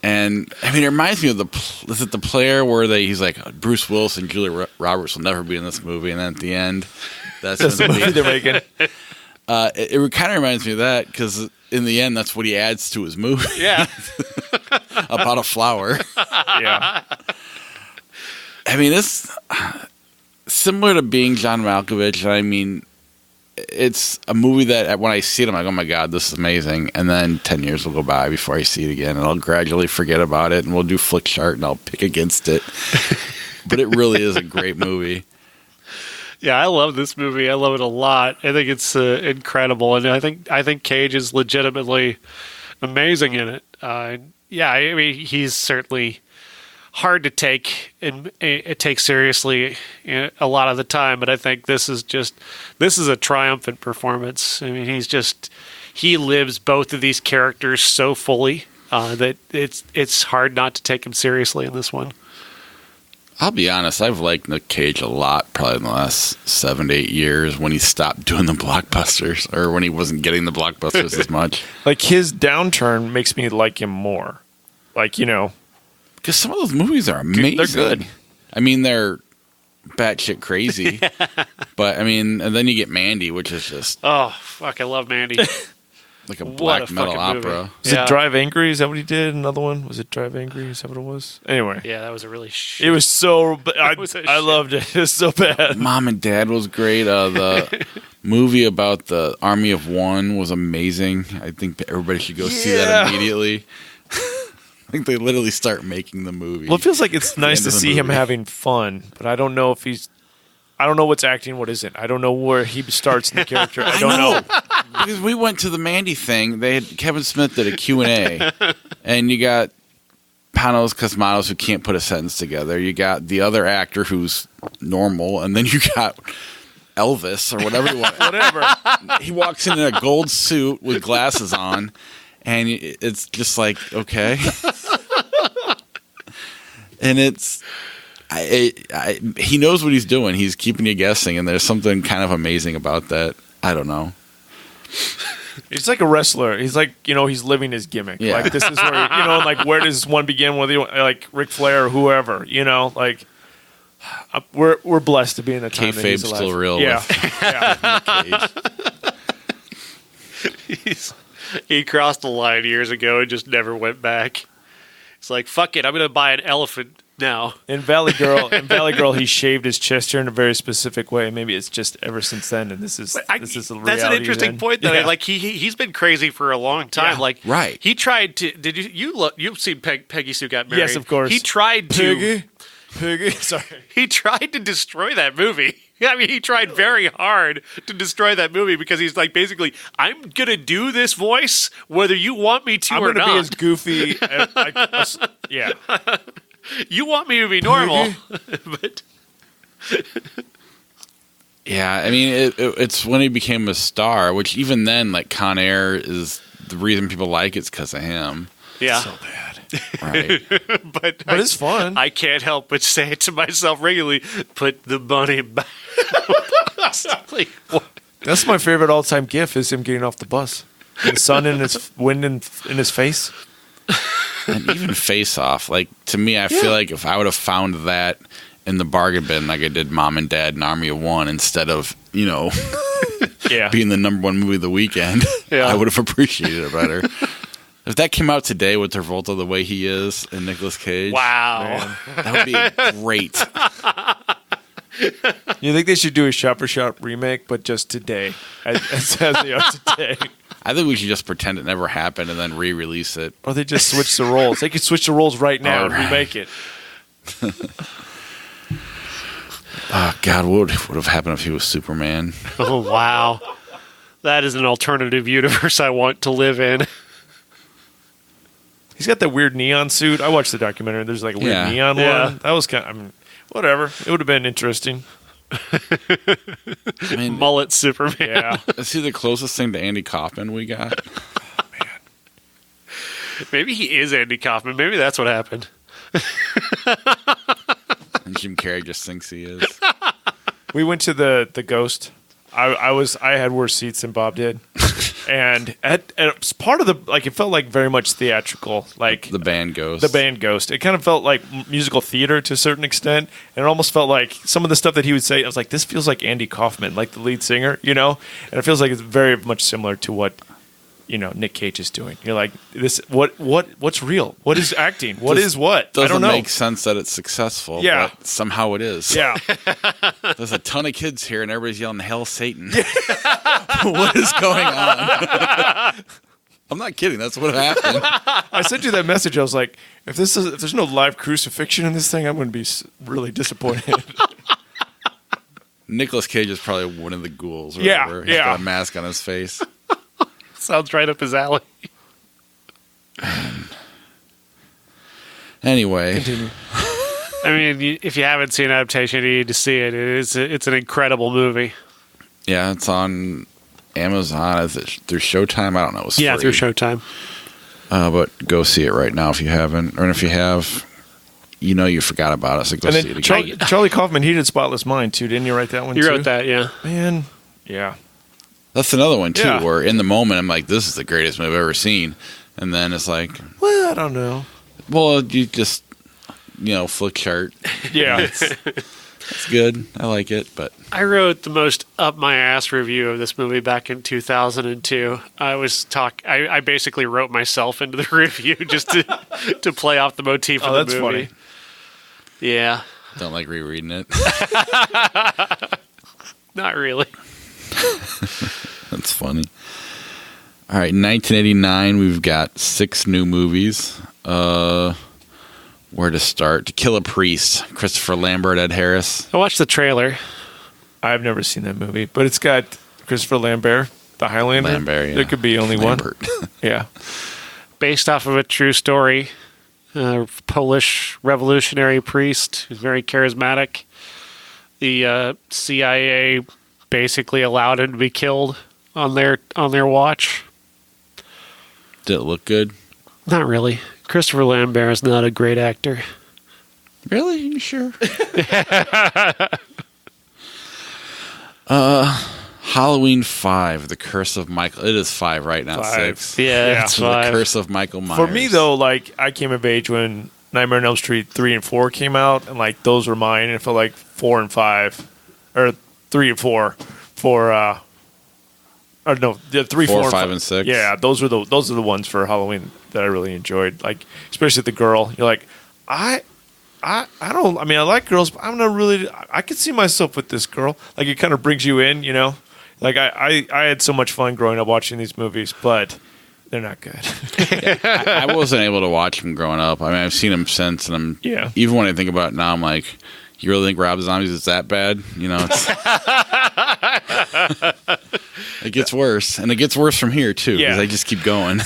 And I mean, it reminds me of is it The Player where he's like Bruce Willis and Julia Roberts will never be in this movie, and then at the end, that's the movie they're making. It kind of reminds me of that because in the end, that's what he adds to his movie. Yeah. About a flower. Yeah. I mean, it's similar to Being John Malkovich. I mean, it's a movie that when I see it, I'm like, oh my God, this is amazing. And then 10 years will go by before I see it again, and I'll gradually forget about it, and we'll do Flick Chart, and I'll pick against it. But it really is a great movie. Yeah, I love this movie. I love it a lot. I think it's incredible, and I think Cage is legitimately amazing in it. Yeah, I mean, he's certainly hard to take and take seriously a lot of the time, but I think this is a triumphant performance. I mean, he lives both of these characters so fully that it's hard not to take him seriously in this one. I'll be honest, I've liked Nick Cage a lot probably in the last 7 to 8 years when he stopped doing the blockbusters or when he wasn't getting the blockbusters as much. Like his downturn makes me like him more. Like, because some of those movies are amazing. They're good. I mean, they're batshit crazy. But I mean, and then you get Mandy, which is just oh fuck, I love Mandy. like a black metal opera. Movie. Was it Drive Angry? Is that what he did? Another one? Was it Drive Angry? Is that what it was? Anyway. Yeah, that was a really It was so I loved it. It was so bad. Mom and Dad was great. The movie about the Army of One was amazing. I think everybody should go see that immediately. I think they literally start making the movie. Well, it feels like it's nice to see him having fun, but I don't know if I don't know what's acting, what isn't. I don't know where he starts in the character. I don't know. Because we went to the Mandy thing. Kevin Smith did a Q&A, and you got Panos Cosmatos who can't put a sentence together. You got the other actor who's normal, and then you got Elvis or whatever you want. Whatever. He walks in a gold suit with glasses on, and it's just like, okay. And it's... he knows what he's doing. He's keeping you guessing, and there's something kind of amazing about that. I don't know. He's like a wrestler. He's like, he's living his gimmick. Yeah. Like, this is where, like, where does one begin? Whether you like Ric Flair or whoever, like, we're blessed to be in a time that he's Kayfabe's alive. still real. Yeah. Yeah. He crossed the line years ago and just never went back. It's like, fuck it, I'm going to buy an elephant now. In Valley Girl, he shaved his chest hair in a very specific way. Maybe it's just ever since then, and this is a reality. That's an interesting point. Though, yeah. like he's been crazy for a long time. Yeah. Like, right. He tried to. Did you've seen Peggy Sue Got Married? Yes, of course. He tried to. Piggy. Sorry. He tried to destroy that movie. I mean, he tried very hard to destroy that movie because he's like, basically, I'm gonna do this voice whether you want me to or not. I'm gonna be as goofy. Yeah. You want me to be normal, but Yeah, I mean, it's when he became a star, which even then, like, Con Air is the reason people like it's because of him. yeah. So bad. Right. but it's fun. I can't help but say it to myself regularly. Put the money back. Like, what? That's my favorite all-time gif is him getting off the bus. The sun in his wind in his face. And even Face Off, like, to me, I feel like if I would have found that in the bargain bin like I did Mom and Dad and Army of One instead of, being the number one movie of the weekend, I would have appreciated it better. If that came out today with Travolta the way he is and Nicolas Cage, Wow. that would be great. You think they should do a shot-for-shot remake, but just today, as they are today? I think we should just pretend it never happened and then re-release it. Or they just switch the roles. They could switch the roles right now and Alright. remake it. Oh, God, what would have happened if he was Superman? Oh, wow. That is an alternative universe I want to live in. He's got that weird neon suit. I watched the documentary. There's like a weird neon one. That was kind of, whatever. It would have been interesting. I mean, Mullet Superman. Yeah. is he the closest thing to Andy Kaufman we got? Maybe he is Andy Kaufman. Maybe that's what happened. And Jim Carrey just thinks he is. We went to the Ghost I had worse seats than Bob did, and it was part of the it felt like very much theatrical, like The band Ghost. The band Ghost. It kind of felt like musical theater to a certain extent, and it almost felt like some of the stuff that he would say. I was like, this feels like Andy Kaufman, like the lead singer, and it feels like it's very much similar to what Nick Cage is doing. You're like, this what's real? What is acting? What is what? I don't know. Doesn't make sense that it's successful. Yeah. But somehow it is. Yeah. There's a ton of kids here, and everybody's yelling "Hail Satan!" What is going on? I'm not kidding. That's what happened. I sent you that message. I was like, if there's no live crucifixion in this thing, I'm going to be really disappointed. Nicolas Cage is probably one of the ghouls. Or Yeah, whatever. He's got a mask on his face. Sounds right up his alley. Anyway. Continue. I mean, if you haven't seen Adaptation, you need to see it. It's an incredible movie. Yeah, it's on Amazon. Is it through Showtime? I don't know. It's free. Through Showtime. But go see it right now if you haven't. Or if you have, you forgot about it. So go And see it then again. Charlie Kaufman, he did Spotless Mind too, didn't you write that one too? You wrote that, yeah. Man, yeah. That's another one, too, Yeah. where in the moment I'm like, this is the greatest movie I've ever seen. And then it's like, Well, I don't know. well, you just, flick chart. Yeah. It's good. I like it, but I wrote the most up my ass review of this movie back in 2002. I basically wrote myself into the review just to play off the motif of the that's movie. funny. Yeah, don't like rereading it. not really. That's funny. All right, 1989, we've got 6 new movies. Where to start? To Kill a Priest, Christopher Lambert, Ed Harris. I watched the trailer. I've never seen that movie, but it's got Christopher Lambert, the Highlander. Lambert, yeah. There could be only Lambert. one. Yeah. Based off of a true story. Polish revolutionary priest who's very charismatic. The CIA basically allowed him to be killed on their watch. Did it look good? Not really. Christopher Lambert is not a great actor. Really? You sure? Halloween 5, The Curse of Michael. It is 5, right? Not 6. Yeah, it's The 5. Curse of Michael Myers. For me, though, I came of age when Nightmare on Elm Street 3 and 4 came out, and those were mine. And it felt like 4 and 5, or 3 and 4 for. Or no, 3, 4, 5, and 6. Yeah, those are the ones for Halloween that I really enjoyed. Especially the girl. You're like, I don't. I mean, I like girls, but I'm not really. I could see myself with this girl. It kind of brings you in, I had so much fun growing up watching these movies, but they're not good. I wasn't able to watch them growing up. I mean, I've seen them since, and even when I think about it now, I'm like, you really think Rob Zombie's is that bad? It gets worse, and it gets worse from here too because I just keep going.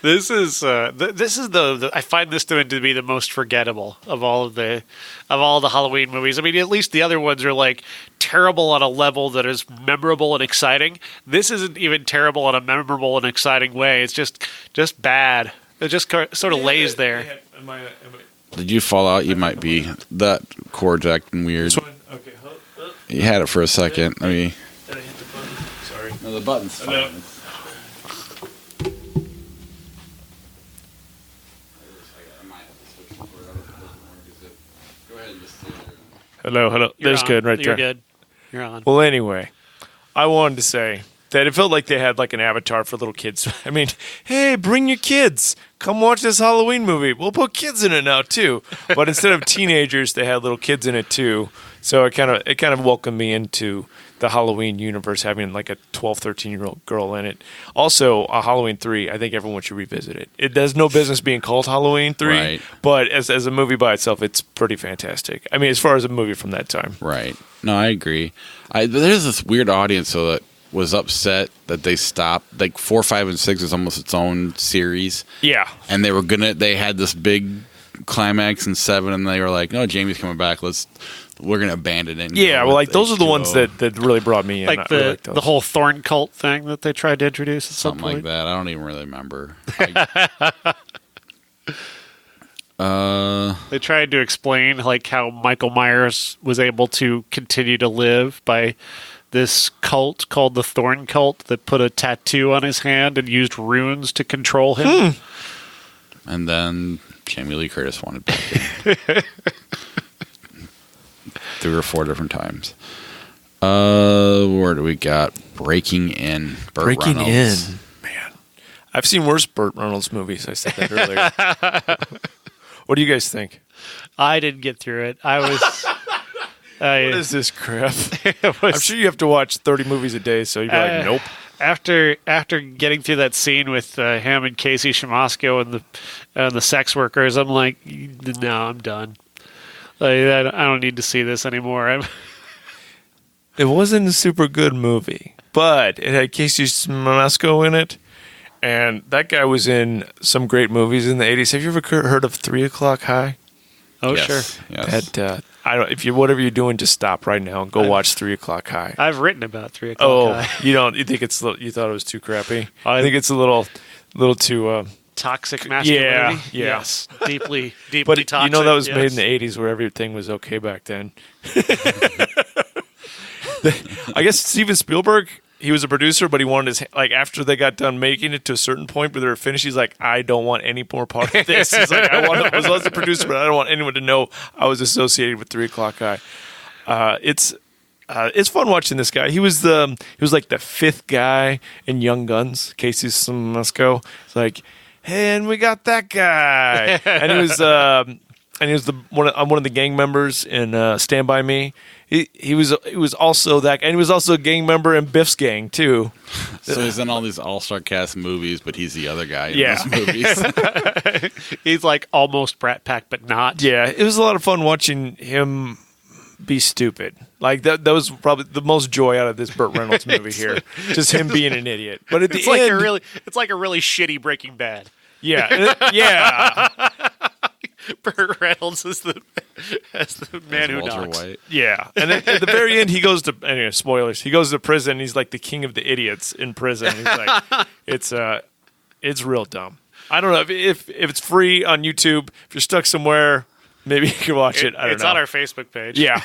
This is the I find this to be the most forgettable of all the Halloween movies. I mean, at least the other ones are terrible on a level that is memorable and exciting. This isn't even terrible in a memorable and exciting way. It's just bad. It just sort of lays there. Did you fall out? You might be. That cord's acting weird. This one? Okay. You had it for a second. I mean, Did I hit the button? Sorry. no, the button's fine. No. Hello. There's good right You're there. good. You're on. Well, anyway, I wanted to say that it felt like they had an avatar for little kids. I mean, hey, bring your kids. Come watch this Halloween movie. We'll put kids in it now too. But instead of teenagers, they had little kids in it too. So it kind of welcomed me into the Halloween universe, having a 12, 13-year-old girl in it. Also, Halloween 3, I think everyone should revisit it. It has no business being called Halloween 3, Right. but as a movie by itself, it's pretty fantastic. I mean, as far as a movie from that time. Right. No, I agree. There's this weird audience though that was upset that they stopped. 4, 5, and 6 is almost its own series. Yeah. And they had this big climax in 7, and they were like, "No, Jamie's coming back. We're gonna abandon it." And Yeah, go well, with those are the H2O." ones that really brought me in. I really like those. The whole Thorn cult thing that they tried to introduce at some something point. like that. I don't even really remember. They tried to explain how Michael Myers was able to continue to live by this cult called the Thorn Cult that put a tattoo on his hand and used runes to control him. And then Jamie Lee Curtis wanted back in. 3 or 4 different times. Where do we got? Breaking In. Breaking Reynolds. In. Man. I've seen worse Burt Reynolds movies. I said that earlier. What do you guys think? I didn't get through it. I was... What is this crap? I'm sure you have to watch 30 movies a day, so you'd be like, nope. After getting through that scene with him and Casey Shamasco and the sex workers, I'm like, no, I'm done. Like, I don't need to see this anymore. It wasn't a super good movie, but it had Casey Shamasco in it, and that guy was in some great movies in the 80s. Have you ever heard of 3 O'Clock High? Oh, Yes, sure. Yes. That whatever you're doing, just stop right now and go watch 3 O'Clock High. I've written about 3 o'clock. High. You think you thought it was too crappy? I think it's a little too Toxic masculinity. Yeah. Yes. Deeply but toxic. you know that was yes. made in the 80s where everything was okay back then. I guess Steven Spielberg, he was a producer, but he wanted his, like, after they got done making it to a certain point where they were finished, he's like, I don't want any more part of this. He's like, I was a producer, but I don't want anyone to know I was associated with 3 O'Clock High. It's fun watching this guy. He was like the 5th guy in Young Guns, Casey Shamasco. It's like, hey, and we got that guy. And he was one of the gang members in Stand By Me. He was also that, and he was also a gang member in Biff's gang too. So he's in all these all-star cast movies, but he's the other guy in Yeah. those movies. He's like almost Brat Pack, but not. Yeah, it was a lot of fun watching him be stupid. Like that was probably the most joy out of this Burt Reynolds movie here. Just him being an idiot. But at the It's end, like a really shitty Breaking Bad. yeah. Burt Reynolds is the man who Walter knocks. White. Yeah, and then at the very end, he goes to anyway. Spoilers. He goes to prison. He's like the king of the idiots in prison. He's like, it's real dumb. I don't know if it's free on YouTube. If you're stuck somewhere, maybe you can watch it. I don't know. It's on our Facebook page. Yeah,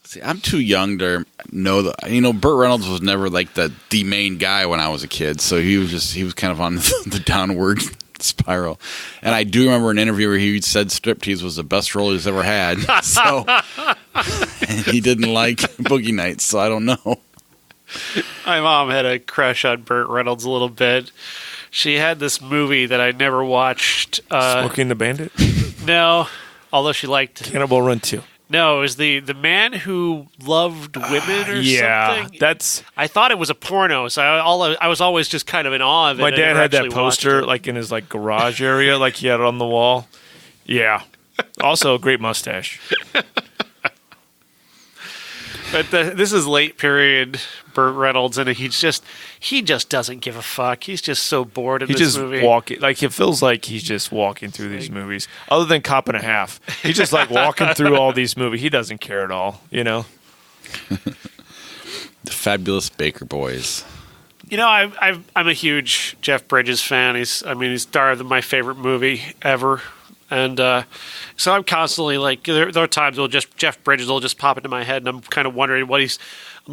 See, I'm too young to know that. You know, Burt Reynolds was never like the main guy when I was a kid, so he was kind of on the downward spiral. And I do remember an interview where he said striptease was the best role he's ever had. So and he didn't like Boogie Nights, so I don't know. My mom had a crush on Burt Reynolds a little bit. She had this movie that I never watched. Smoking the Bandit, No, although she liked. Cannibal Run 2. No, it was the man who loved women or something. That's. I thought it was a porno, so I was always just kind of in awe of it. My I dad never had that actually watched poster it. like in his like garage area, like he had it on the wall. Yeah. Also, a great mustache. But this is late period Burt Reynolds, and he just doesn't give a fuck. He's just so bored in He's this just movie. walking, like it feels like he's just walking through these movies. Other than Cop and a Half, he's just like walking through all these movies. He doesn't care at all, you know. The Fabulous Baker Boys. You know, I'm a huge Jeff Bridges fan. He's star of my favorite movie ever. And so I'm constantly like, there are times Jeff Bridges will just pop into my head, and I'm kind of wondering I'm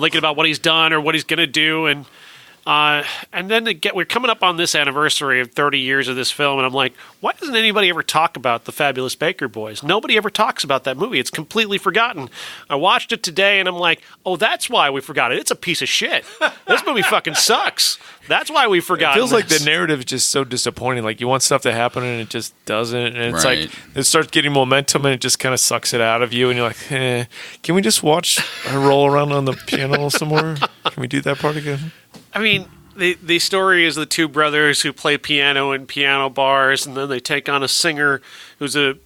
thinking about what he's done or what he's going to do. And then we're coming up on this anniversary of 30 years of this film, and I'm like, why doesn't anybody ever talk about the Fabulous Baker Boys? Nobody ever talks about that movie. It's completely forgotten. I watched it today, and I'm like, oh, that's why we forgot it. It's a piece of shit. This movie fucking sucks. That's why we forgot it. Feels like the narrative is just so disappointing. Like you want stuff to happen and it just doesn't. And it's Right. like it starts getting momentum and it just kind of sucks it out of you. And you're like, can we just watch her roll around on the piano some more? Can we do that part again? I mean, the story is the two brothers who play piano in piano bars, and then they take on a singer who's a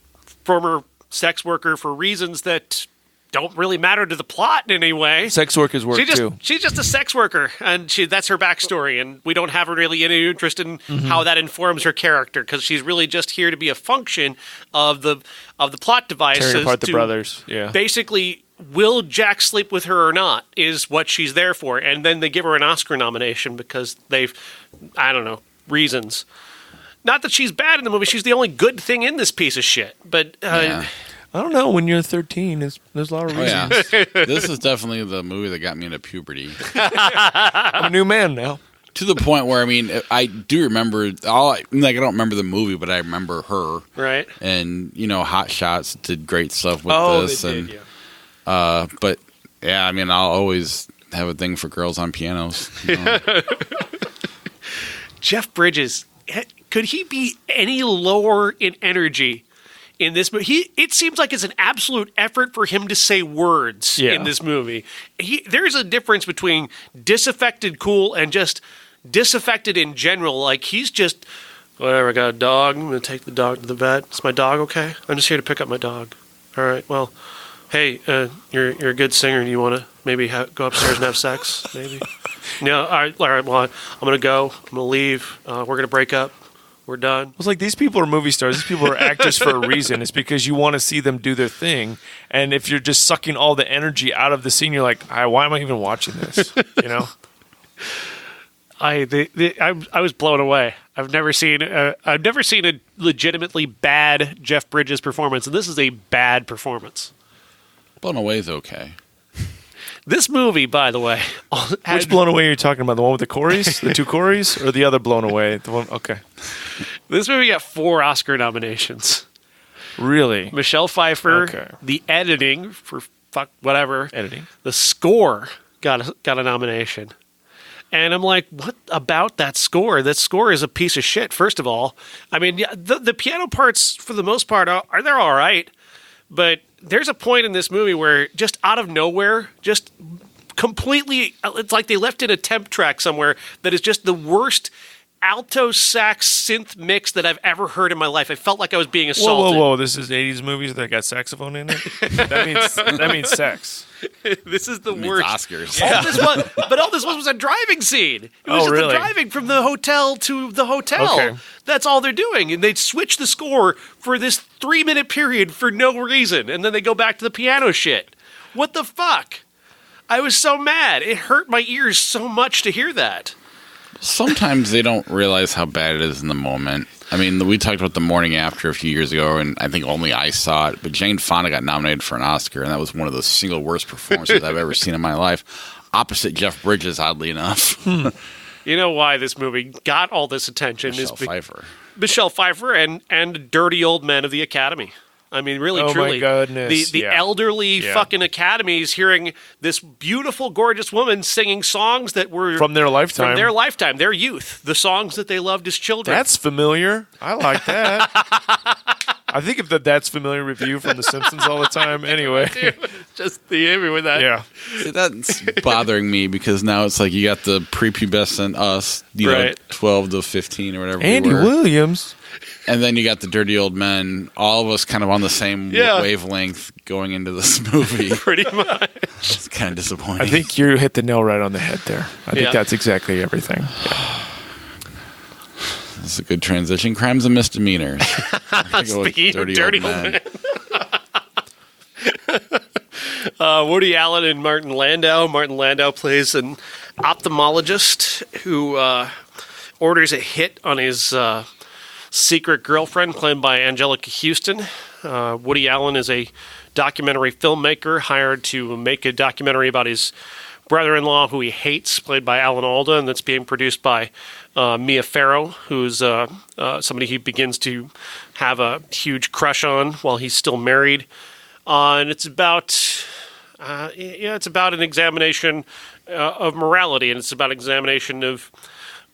former sex worker for reasons that don't really matter to the plot in any way. Sex work is work too. She's just a sex worker, and that's her backstory, and we don't have really any interest in how that informs her character, because she's really just here to be a function of the plot device. Tearing apart the to brothers. Yeah. Basically, will Jack sleep with her or not is what she's there for, and then they give her an Oscar nomination because reasons. Not that she's bad in the movie; she's the only good thing in this piece of shit. But Yeah. I don't know. When you're 13, there's a lot of Oh, reasons. yeah. This is definitely the movie that got me into puberty. I'm a new man now. To the point where, I mean, I do remember I don't remember the movie, but I remember her. Right. And, Hot Shots did great stuff with this. They did, But, yeah, I mean, I'll always have a thing for girls on pianos. Jeff Bridges, could he be any lower in energy in this movie? It seems like it's an absolute effort for him to say words in this movie. There's a difference between disaffected cool and just disaffected in general. Like, he's just, whatever, I got a dog, I'm going to take the dog to the vet. Is my dog okay? I'm just here to pick up my dog. All right, well, hey, you're a good singer. Do you want to maybe go upstairs and have sex? Maybe. No, all right. Well, I'm going to go. I'm going to leave. We're going to break up. We're done. It's like these people are movie stars. These people are actors for a reason. It's because you want to see them do their thing. And if you're just sucking all the energy out of the scene, you're like, why am I even watching this? I was blown away. I've never seen a legitimately bad Jeff Bridges performance, and this is a bad performance. Blown Away is okay. This movie, by the way, Which Blown Away are you talking about? The one with the Corys? The two Corys? Or the other Blown Away? The one, okay. This movie got 4 Oscar nominations. Really? Michelle Pfeiffer, Okay. the editing for whatever. Editing. The score got a nomination. And I'm like, what about that score? That score is a piece of shit, first of all. I mean, yeah, the piano parts, for the most part, they're all right. But there's a point in this movie where just out of nowhere, just completely, it's like they left in a temp track somewhere that is just the worst alto sax synth mix that I've ever heard in my life. I felt like I was being assaulted. Whoa. This is 80s movies that got saxophone in it? that means sex. This is the It means worst. Oscars. All this was a driving scene. It was just really? the driving from the hotel to the hotel. Okay. That's all they're doing. And they switch the score for this 3-minute period for no reason. And then they go back to the piano shit. What the fuck? I was so mad. It hurt my ears so much to hear that. Sometimes they don't realize how bad it is in the moment. I mean, we talked about The Morning After a few years ago, and I think only I saw it, but Jane Fonda got nominated for an Oscar, and that was one of the single worst performances I've ever seen in my life. Opposite Jeff Bridges, oddly enough. You know why this movie got all this attention? Michelle Pfeiffer. Michelle Pfeiffer and dirty old men of the Academy. I mean, really, Oh, truly. my goodness. The elderly fucking academies hearing this beautiful, gorgeous woman singing songs that were From their lifetime. From their lifetime, their youth. The songs that they loved as children. That's familiar. I like that. I think of the That's Familiar review from The Simpsons all the time. Anyway. Just the image with that. Yeah. See, that's bothering me because now it's like you got the prepubescent us, know, Right. 12 to 15 or whatever Andy we were. Williams. And then you got the dirty old men, all of us kind of on the same wavelength going into this movie. Pretty much. It's kind of disappointing. I think you hit the nail right on the head there. I think Yeah. that's exactly everything. That's a good transition. Crimes and misdemeanors. Speaking of dirty old men. Woody Allen and Martin Landau. Martin Landau plays an ophthalmologist who orders a hit on his secret girlfriend, played by Angelica Houston. Woody Allen is a documentary filmmaker hired to make a documentary about his brother-in-law, who he hates, played by Alan Alda, and that's being produced by Mia Farrow, who's somebody he begins to have a huge crush on while he's still married. And it's about an examination of morality, and it's about examination of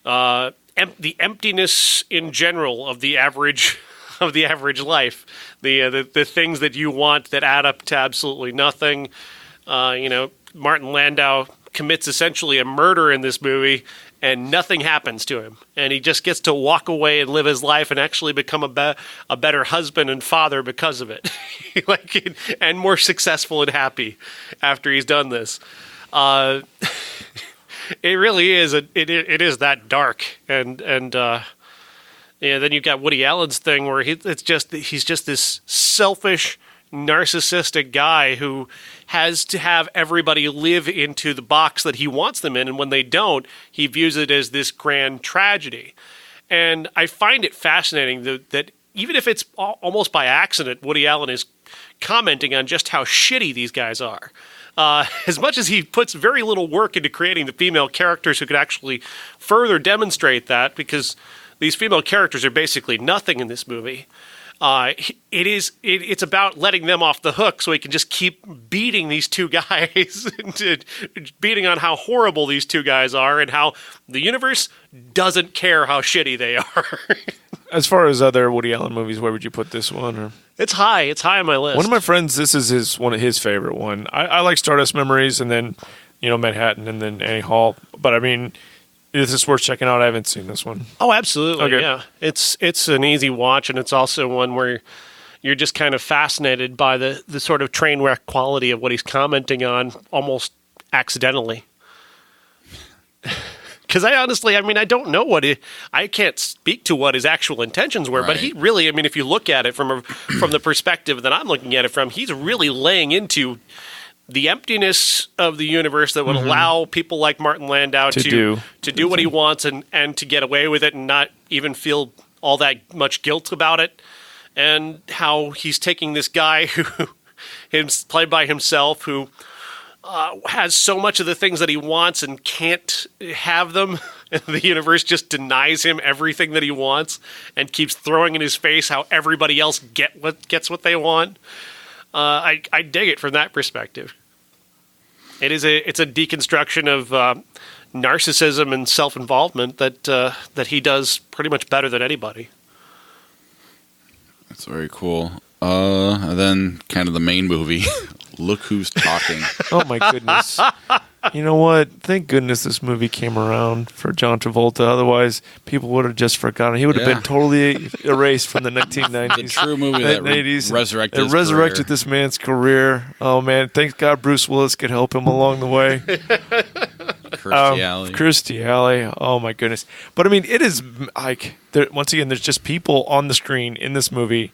the emptiness in general of the average life, the things that you want that add up to absolutely nothing. Martin Landau commits essentially a murder in this movie, and nothing happens to him, and he just gets to walk away and live his life and actually become a better husband and father because of it, and more successful and happy after he's done this. It really is it is that dark, and then you've got Woody Allen's thing where he's just this selfish, narcissistic guy who has to have everybody live into the box that he wants them in, and when they don't, he views it as this grand tragedy. And I find it fascinating that even if it's almost by accident, Woody Allen is commenting on just how shitty these guys are. As much as he puts very little work into creating the female characters who could actually further demonstrate that, because these female characters are basically nothing in this movie. It's about letting them off the hook so he can just keep beating these two guys, beating on how horrible these two guys are and how the universe doesn't care how shitty they are. As far as other Woody Allen movies, where would you put this one? Or? It's high on my list. One of my friends, this is one of his favorite one. I like Stardust Memories and then, Manhattan and then Annie Hall. But I mean, this is worth checking out. I haven't seen this one. Oh, absolutely. Okay. Yeah. It's an easy watch, and it's also one where you're just kind of fascinated by the sort of train wreck quality of what he's commenting on almost accidentally. Because I don't know I can't speak to what his actual intentions were, but he really, if you look at it from the perspective that I'm looking at it from, he's really laying into the emptiness of the universe that would allow people like Martin Landau to do what he wants and to get away with it and not even feel all that much guilt about it. And how he's taking this guy who is played by himself, who has so much of the things that he wants and can't have them. And the universe just denies him everything that he wants and keeps throwing in his face how everybody else gets what they want. I dig it from that perspective. It's a deconstruction of narcissism and self-involvement that he does pretty much better than anybody. That's very cool. And then kind of the main movie, Look Who's Talking. Oh my goodness. You know what? Thank goodness this movie came around for John Travolta. Otherwise, people would have just forgotten. He would have been totally erased from the 1990s. The true movie that resurrected his resurrected career. this man's career. Oh man, thank God Bruce Willis could help him along the way. Kirstie Alley. Oh my goodness. But it is like, once again, there's just people on the screen in this movie.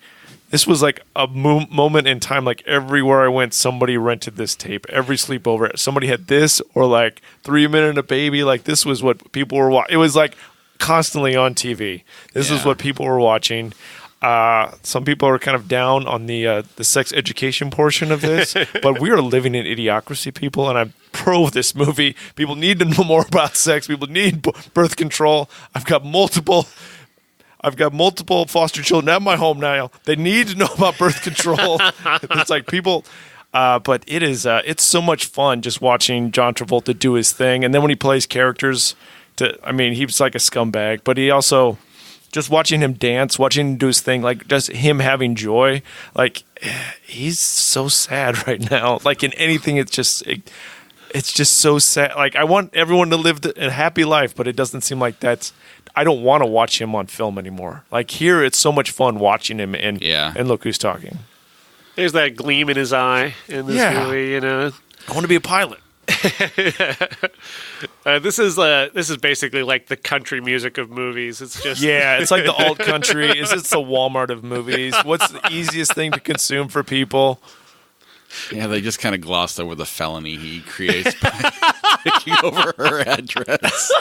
This was like a moment in time. Like everywhere I went, somebody rented this tape. Every sleepover, somebody had this, or like 3 Minute and a Baby. Like this was what people were watching. It was like constantly on TV. This is what people were watching. Some people are kind of down on the sex education portion of this, but we are living in idiocracy, people, and I'm pro this movie. People need to know more about sex. People need birth control. I've got multiple foster children at my home now. They need to know about birth control. It's like people, but it's so much fun just watching John Travolta do his thing. And then when he plays characters, he's like a scumbag, but he also, just watching him dance, watching him do his thing, like just him having joy, like he's so sad right now. Like in anything, it's just so sad. Like I want everyone to live a happy life, but it doesn't seem like I don't want to watch him on film anymore. Like here, it's so much fun watching him and Look Who's Talking. There's that gleam in his eye in this movie, I want to be a pilot. This is basically like the country music of movies. It's just it's like the alt country. It's the Walmart of movies. What's the easiest thing to consume for people? Yeah, they just kind of glossed over the felony he creates by picking over her address.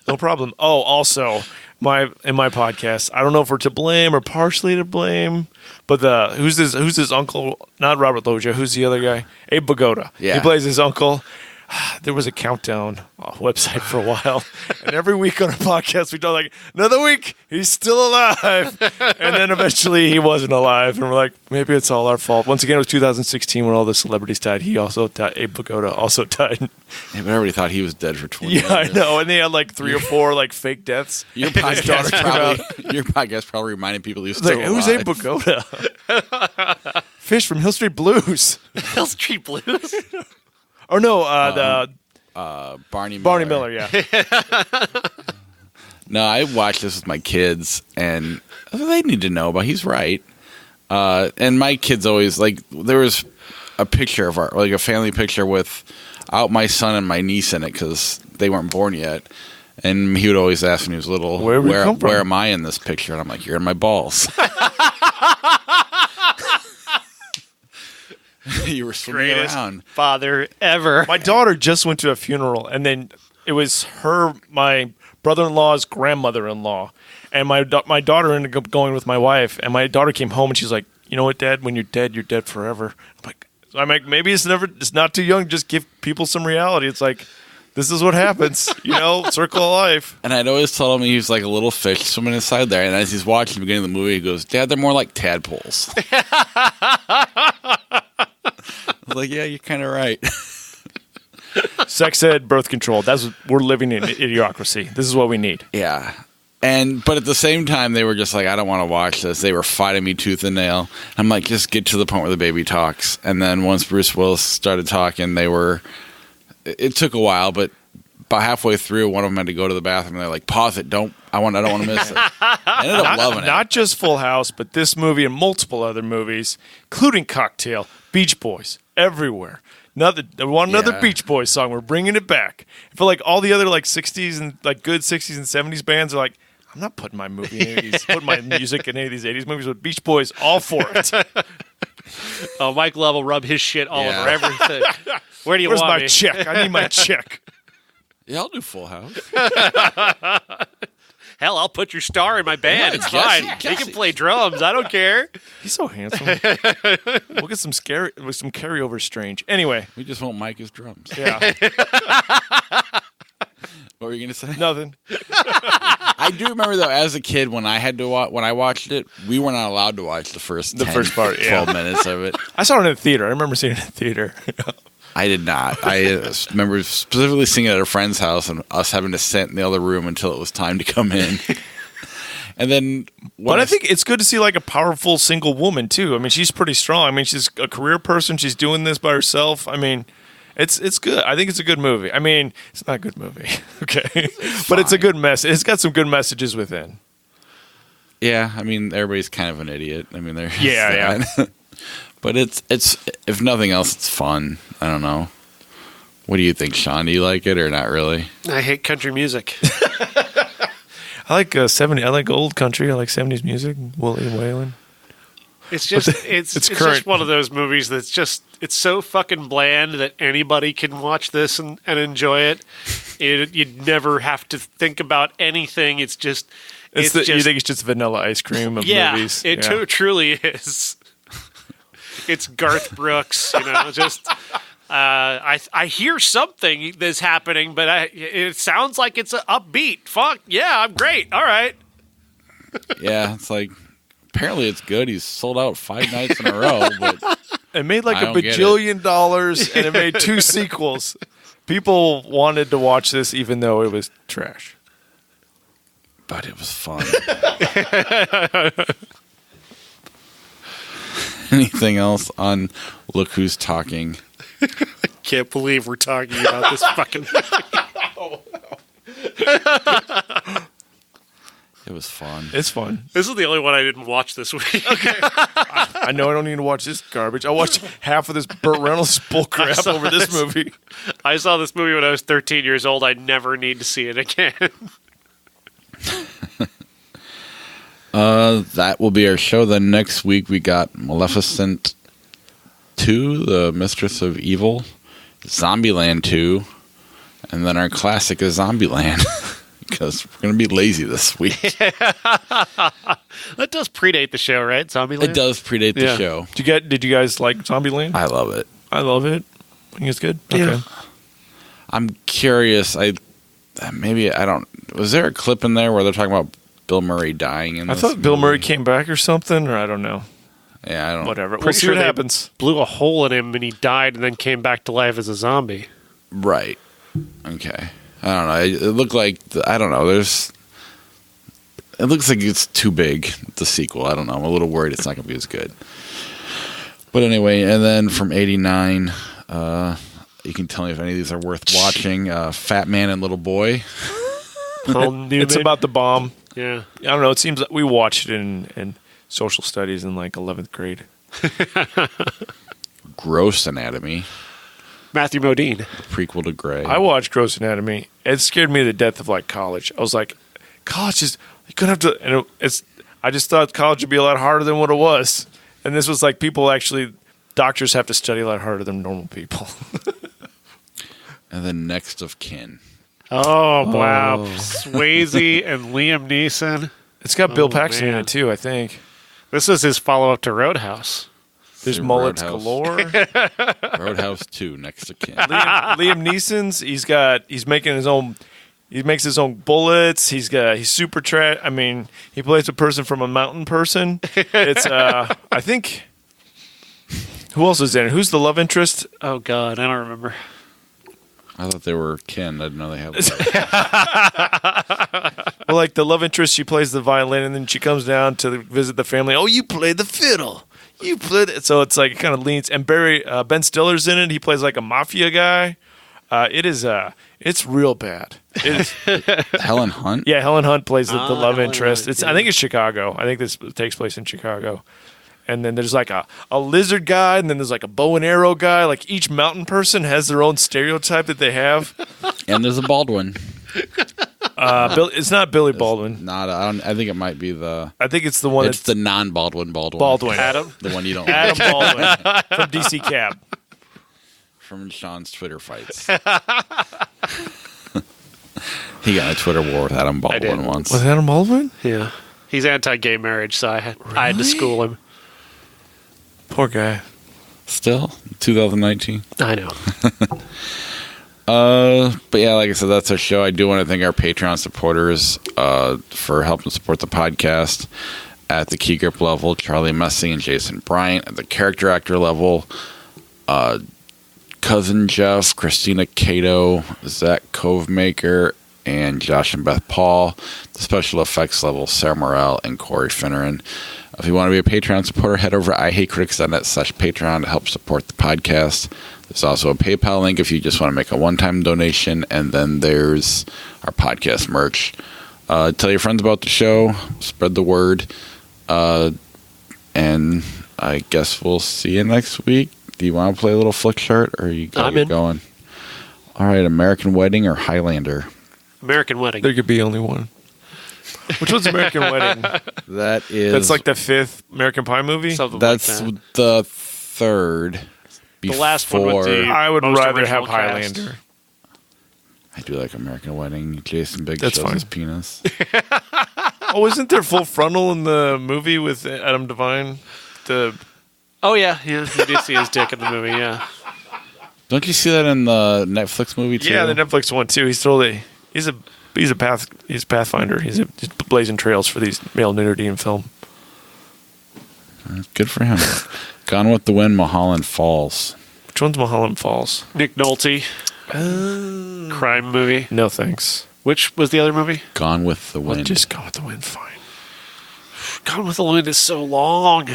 No problem. Oh, also, in my podcast, I don't know if we're to blame or partially to blame, but who's his uncle? Not Robert Loggia. Who's the other guy? Abe Vigoda. Yeah. He plays his uncle. There was a countdown website for a while, and every week on our podcast we talk like, another week, he's still alive, and then eventually he wasn't alive, and we're like, maybe it's all our fault. Once again, it was 2016 when all the celebrities died. He also died. Abe Vigoda also died. Yeah, but everybody thought he was dead for 20 years. Yeah, I know, and they had like 3 or 4 like fake deaths. Your podcast probably reminded people he was still alive. Who's Abe Vigoda? Fish from Hill Street Blues. Hill Street Blues. Or no, Barney Miller, yeah. No, I watched this with my kids, and they need to know, but he's right. And my kids always, like, there was a picture of a family picture without my son and my niece in it because they weren't born yet. And he would always ask when he was little, where am I in this picture? And I'm like, you're in my balls. You were swimming Greatest around. father ever. My daughter just went to a funeral, and then it was my brother-in-law's grandmother-in-law, And my daughter ended up going with my wife, and my daughter came home and she's like, "You know what, Dad? When you're dead forever." I'm like, maybe it's not too young. Just give people some reality. It's like, this is what happens, circle of life. And I'd always tell him he was like a little fish swimming inside there. And as he's watching the beginning of the movie, he goes, "Dad, they're more like tadpoles." I was like, yeah, you're kind of right. Sex ed, birth control. We're living in idiocracy. This is what we need. Yeah. But at the same time, they were just like, I don't want to watch this. They were fighting me tooth and nail. I'm like, just get to the point where the baby talks. And then once Bruce Willis started talking, it took a while, but about halfway through, one of them had to go to the bathroom. And they're like, pause it. I don't want to miss it. I ended up loving it. Not just Full House, but this movie and multiple other movies, including Cocktail, Beach Boys, everywhere. Another Beach Boys song. We're bringing it back. I feel like all the other like 60s and like good 60s and 70s bands are like, I'm not putting my movie in any of these, putting my music in any of these 80s movies, with Beach Boys all for it. Oh, Mike Love will rub his shit all over everything. Where do you Where's want my me? check? I need my check. Yeah, I'll do Full House. Hell, I'll put your star in my band. Yeah, it's Jexi, fine. Jexi. He can play drums. I don't care. He's so handsome. We'll get some carryover strange. Anyway. We just won't mic his drums. Yeah. What were you going to say? Nothing. I do remember, though, as a kid, when I watched it, we were not allowed to watch the first part, 12 minutes of it. I saw it in the theater. I remember seeing it in the theater. I did not. I remember specifically seeing it at a friend's house and us having to sit in the other room until it was time to come in. And then, but I think it's good to see like a powerful single woman too. I mean, she's pretty strong. I mean, she's a career person. She's doing this by herself. I mean, it's good. I think it's a good movie. I mean, it's not a good movie, okay, but it's a good message. It's got some good messages within. Yeah, I mean, everybody's kind of an idiot. I mean, they're yeah. But it's if nothing else, it's fun. I don't know. What do you think, Sean? Do you like it or not really? I hate country music. I like I like old country. I like 70s music. Willie Whalen. It's just it's just one of those movies that's just it's so fucking bland that anybody can watch this and enjoy it. You'd never have to think about anything. It's just you think it's just vanilla ice cream of movies? It truly is. It's Garth Brooks, just I hear something that's happening, but it sounds like it's an upbeat. Fuck, yeah, I'm great. All right. Yeah, it's like, apparently it's good. He's sold out 5 nights in a row, but it made like $1 bajillion, and it made 2 sequels. People wanted to watch this even though it was trash. But it was fun. Anything else on Look Who's Talking? Can't believe we're talking about this fucking movie. It was fun. It's fun. This is the only one I didn't watch this week. Okay. I know I don't need to watch this garbage. I watched half of this Burt Reynolds bullcrap over this movie. I saw this movie when I was 13 years old. I never need to see it again. That will be our show. Then next week we got Maleficent 2, The Mistress of Evil, Zombieland 2, and then our classic is Zombieland. Because we're going to be lazy this week. That does predate the show, right? Zombieland? It does predate the show. Did you guys like Zombieland? I love it. I love it. I think it's good. Yeah. Okay. I'm curious. Was there a clip in there where they're talking about Bill Murray dying in this I thought movie? Bill Murray came back or something, or I don't know. Yeah, I don't know. Whatever. We'll Pretty see sure what they happens. blew a hole in him and he died and then came back to life as a zombie. Right. Okay. I don't know. It looked like I don't know. It looks like it's too big. The sequel. I don't know. I'm a little worried it's not going to be as good. But anyway, and then from '89, you can tell me if any of these are worth watching. Fat Man and Little Boy. It's about the bomb. Yeah. I don't know. It seems like we watched it in social studies in like 11th grade. Gross Anatomy. Matthew Modine. Prequel to Grey. I watched Gross Anatomy. It scared me to death of like college. I was like, college is you couldn't have to. And I just thought college would be a lot harder than what it was. And this was like doctors have to study a lot harder than normal people. And then Next of Kin. Oh, wow. Swayze and Liam Neeson. It's got Bill Paxton in man. it too, I think. This is his follow-up to Roadhouse. There's The mullets Roadhouse. galore. Roadhouse 2, next to King. Liam Neeson's. He's making his own. He makes his own bullets. He's super trash. I mean, he plays a person from a mountain person. It's I think. Who else is in it? Who's the love interest? Oh God, I don't remember. I thought they were kin. I didn't know they had. Well, like the love interest, she plays the violin, and then she comes down to visit the family. Oh, you played the fiddle. You played it. So it's like it kind of leans. And Ben Stiller's in it. He plays like a mafia guy. It's real bad. It is. Helen Hunt? Yeah, Helen Hunt plays the love Helen interest. Hunt, I think it's Chicago. I think this takes place in Chicago. And then there's like a lizard guy, and then there's like a bow and arrow guy. Like each mountain person has their own stereotype that they have. And there's a Baldwin. It's not Billy Baldwin. I think it might be I think it's the one it's the non-Baldwin Baldwin. Baldwin. Adam? The one you don't Adam like. Baldwin from DC Cab. From Sean's Twitter fights. He got in a Twitter war with Adam Baldwin did. once. Was Adam Baldwin? Yeah, he's anti-gay marriage, so I had to school him. Poor guy. Still? 2019? I know. But yeah, like I said, that's our show. I do want to thank our Patreon supporters for helping support the podcast at the key grip level. Charlie Messing and Jason Bryant at the character actor level. Cousin Jeff, Christina Cato, Zach Covemaker, and Josh and Beth Paul. The special effects level, Sarah Morrell and Corey Finneran. If you want to be a Patreon supporter, head over to ihatecritics.net/Patreon to help support the podcast. There's also a PayPal link if you just want to make a one-time donation. And then there's our podcast merch. Tell your friends about the show. Spread the word. And I guess we'll see you next week. Do you want to play a little flick chart, or you got it going? All right, American Wedding or Highlander? American Wedding. There could be only one. Which one's American Wedding? That is. That's like the 5th American Pie movie? Something That's like that. the 3rd. The last one with the I would most rather original have cast. Highlander. I do like American Wedding. Jason Biggs That's shows fine. his penis. Oh, isn't there Full Frontal in the movie with Adam Devine? Oh yeah, you do see his dick in the movie. Yeah, Don't you see that in the Netflix movie too? Yeah, the Netflix one too. He's a pathfinder. He's blazing trails for these male nudity in film. Good for him. Gone with the Wind, Mulholland Falls. Which one's Mulholland Falls? Nick Nolte, crime movie. No thanks. Which was the other movie? Gone with the I'll Wind. just go with the wind. Fine. Gone with the Wind is so long.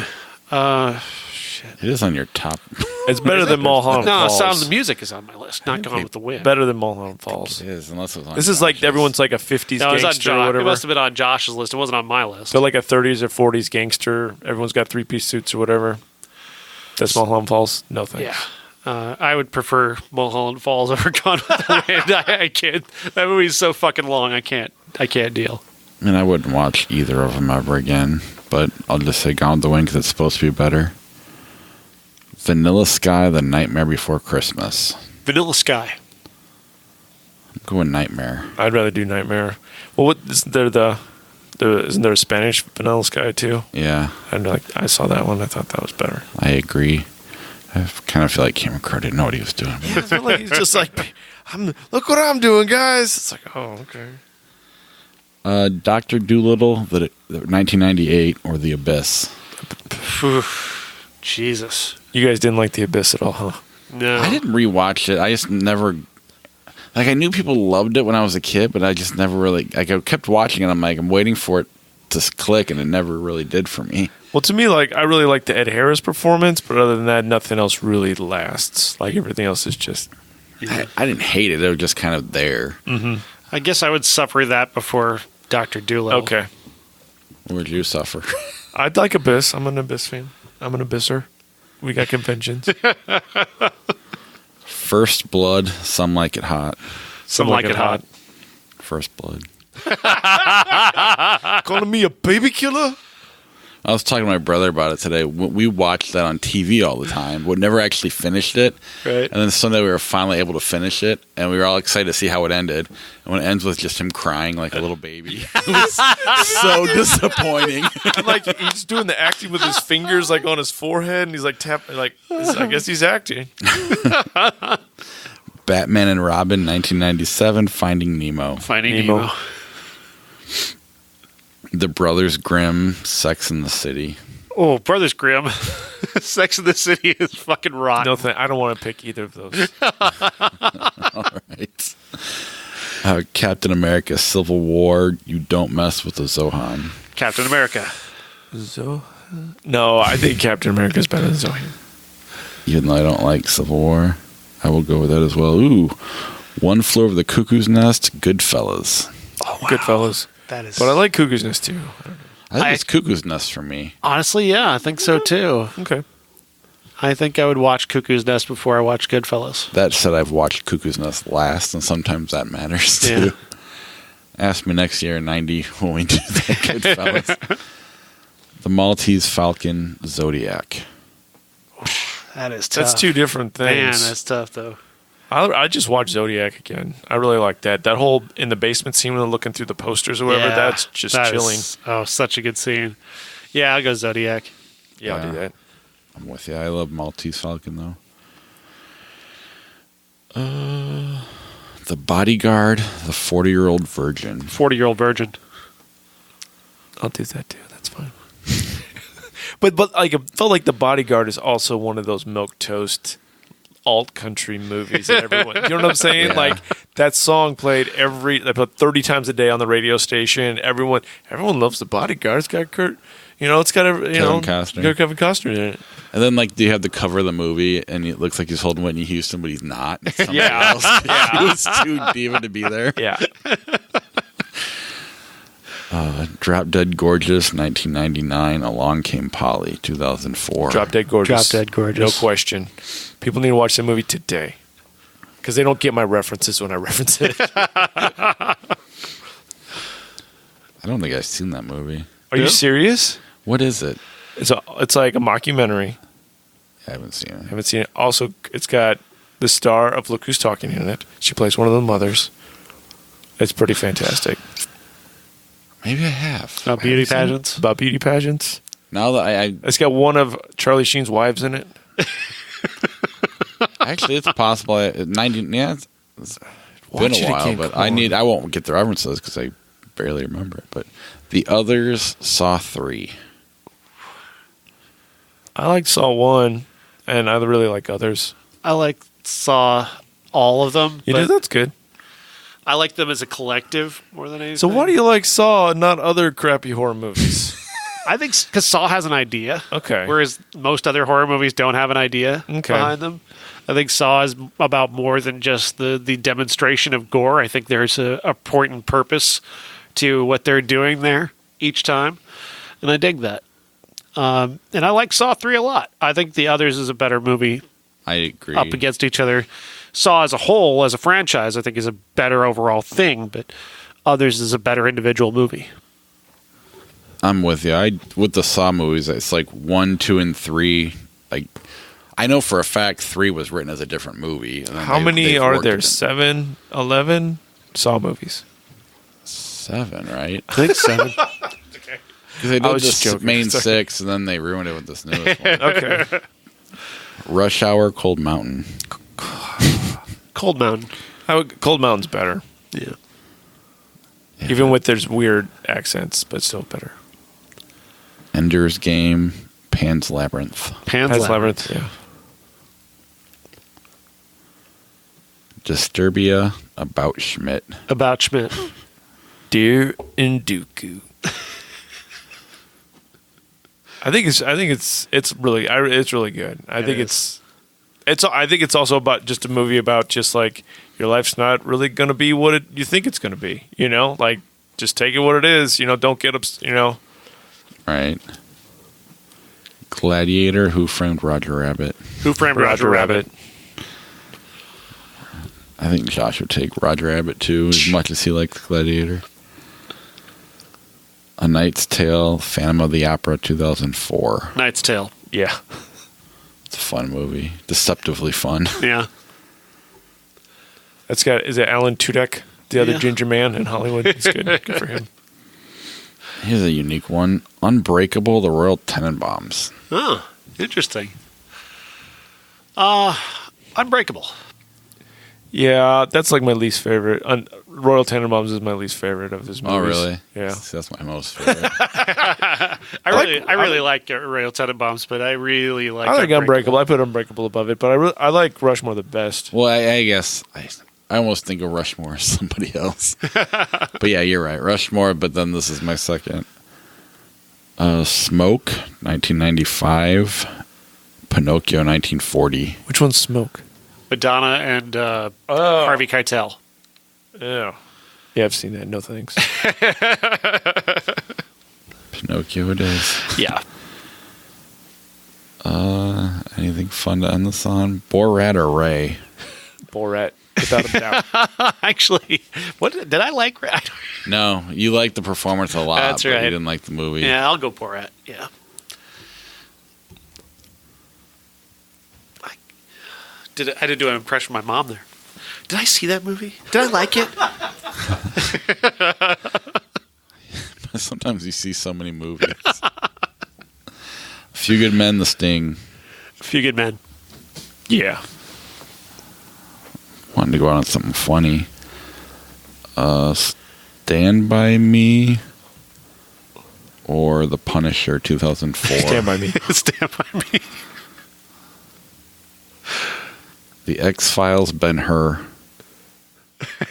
Shit. It is on your top. It's better than Mulholland No, Falls. Sound of the Music is on my list. Not Gone with the Wind. Better than Mulholland Falls. It is, unless it was on This is like Josh's. everyone's like a 50s No, it was on gangster or Josh. whatever. It must have been on Josh's list. It wasn't on my list. So like a 30s or 40s gangster. Everyone's got 3-piece suits or whatever. That's Mulholland Falls. No thanks. Yeah. I would prefer Mulholland Falls over Gone with the Wind. I can't. That movie's so fucking long. I can't deal. I mean, I wouldn't watch either of them ever again, but I'll just say Gone with the Wind because it's supposed to be better. Vanilla Sky, The Nightmare Before Christmas. Vanilla Sky. I'm going Nightmare. I'd rather do Nightmare. Well, isn't there isn't there a Spanish Vanilla Sky too? Yeah, I saw that one. I thought that was better. I agree. I kind of feel like Cameron Crowe didn't know what he was doing. Yeah, it's not like he's just like, look what I'm doing, guys. It's like, oh, okay. Dr. Dolittle, the 1998, or The Abyss. Jesus. You guys didn't like The Abyss at all, huh? No. I didn't rewatch it. I just never... Like, I knew people loved it when I was a kid, but I just never really... Like, I kept watching it. I'm like, I'm waiting for it to click, and it never really did for me. Well, to me, like, I really like the Ed Harris performance, but other than that, nothing else really lasts. Like, everything else is just... I didn't hate it. It was just kind of there. Mm-hmm. I guess I would suffer that before Dr. Dolittle. Okay. What would you suffer? I'd like Abyss. I'm an Abyss fan. I'm an Abysser. We got conventions. First Blood, Some Like It Hot. Some like it hot. First Blood. Calling me a baby killer? I was talking to my brother about it today. We watched that on TV all the time, but never actually finished it. Right. And then Sunday we were finally able to finish it, and we were all excited to see how it ended. And when it ends with just him crying like a little baby, it was so disappointing. And, like, he's doing the acting with his fingers, like, on his forehead, and he's, like, tapping, like, I guess he's acting. Batman and Robin, 1997, Finding Nemo. Finding Nemo. The Brothers Grimm, Sex and the City. Oh, Brothers Grimm. Sex in the City is fucking rotten. No, I don't want to pick either of those. All right. Captain America, Civil War, You Don't Mess with the Zohan. Captain America. No, I think Captain America's better than Zohan. Even though I don't like Civil War, I will go with that as well. Ooh, One Flew Over the Cuckoo's Nest, Goodfellas. Oh, wow. Goodfellas. That is. But I like Cuckoo's Nest too. I think it's Cuckoo's Nest for me. Honestly, yeah, I think so too. Okay. I think I would watch Cuckoo's Nest before I watch Goodfellas. That said, I've watched Cuckoo's Nest last, and sometimes that matters too. Yeah. Ask me next year, 90, when we do that Goodfellas. The Maltese Falcon, Zodiac. That is tough. That's two different things. Man, that's tough though. I just watched Zodiac again. I really like that. That whole in the basement scene when they're looking through the posters or whatever, that's just chilling. Such a good scene. Yeah, I'll go Zodiac. Yeah, I'll do that. I'm with you. I love Maltese Falcon, though. The Bodyguard, The 40-Year-Old Virgin. 40-Year-Old Virgin. I'll do that too. That's fine. but like, I felt like The Bodyguard is also one of those milquetoast alt country movies that everyone, you know what I'm saying? Yeah. Like that song played about 30 times a day on the radio station. Everyone loves The Bodyguard. It's got Kurt, it's got Kevin Costner. got Kevin Costner in it. And then, like, you have the cover of the movie, and it looks like he's holding Whitney Houston, but he's not. It's somebody else. He was too diva to be there. Yeah. Drop Dead Gorgeous, 1999. Along Came Polly, 2004. Drop Dead Gorgeous. Drop Dead Gorgeous. No question. People need to watch the movie today because they don't get my references when I reference it. I don't think I've seen that movie. Are you serious? What is it? It's like a mockumentary. I haven't seen it. Haven't seen it. Also, it's got the star of Look Who's Talking in it. She plays one of the mothers. It's pretty fantastic. Maybe I have. About beauty pageants. About beauty pageants. Now that It's got one of Charlie Sheen's wives in it. actually, it's possible. It's been a while, but I won't get the references because I barely remember it. But The Others, Saw 3. I like Saw 1, and I really like Others. I saw all of them. You did? That's good. I like them as a collective more than anything. So why do you like Saw and not other crappy horror movies? I think because Saw has an idea. Okay. Whereas most other horror movies don't have an idea behind them. I think Saw is about more than just the demonstration of gore. I think there's a point and purpose to what they're doing there each time. And I dig that. And I like Saw 3 a lot. I think The Others is a better movie. I agree. Up against each other. Saw as a whole, as a franchise, I think is a better overall thing, but Others is a better individual movie. I'm with you. With the Saw movies, it's like 1, 2, and 3. Like, I know for a fact 3 was written as a different movie. And How many are there? 7, 11 Saw movies? 7, right? I think 7. Because they did the main 6, and then they ruined it with this newest one. Okay. Rush Hour, Cold Mountain. Cold Mountain. Cold Mountain's better. Yeah. Even with there's weird accents, but still better. Ender's Game, Pan's Labyrinth. Pan's Labyrinth. Yeah. Disturbia, About Schmidt. About Schmidt. Dear Induku. I think it's really good. I think it's also about just a movie about just like your life's not really going to be what you think it's going to be, like just take it what it is, don't get upset, Right. Gladiator, Who Framed Roger Rabbit. Who Framed Roger Rabbit. I think Josh would take Roger Rabbit too, as much as he likes Gladiator. A Knight's Tale, Phantom of the Opera, 2004. Knight's Tale. Yeah. It's a fun movie. Deceptively fun. Yeah. Is it Alan Tudyk, the other Yeah. ginger man in Hollywood? It's good. Good for him. Here's a unique one. Unbreakable, The Royal Tenenbaums. Oh, interesting. Unbreakable. Yeah, that's like my least favorite. Royal Tenenbaums is my least favorite of his movies. Oh, really? Yeah. See, that's my most favorite. I really like Royal Tenenbaums, but I really like. I like Unbreakable. I put Unbreakable above it, but I like Rushmore the best. Well, I guess I almost think of Rushmore as somebody else. But yeah, you're right. Rushmore, but then this is my second. Smoke, 1995. Pinocchio, 1940. Which one's Smoke? Madonna and Harvey Keitel. Yeah. Yeah, I've seen that. No thanks. Pinocchio it is. Yeah. Anything fun to end this on? Borat or Ray? Borat, without a doubt. Actually, what did I like? No, you liked the performance a lot, That's but right. you didn't like the movie. Yeah, I'll go Borat. Yeah. I did do an impression of my mom there. Did I see that movie? Did I like it? Sometimes you see so many movies. A Few Good Men, The Sting. A Few Good Men. Yeah. Wanted to go out on something funny. Stand By Me or The Punisher, 2004. Stand By Me. Stand By Me. The X-Files, Ben-Hur.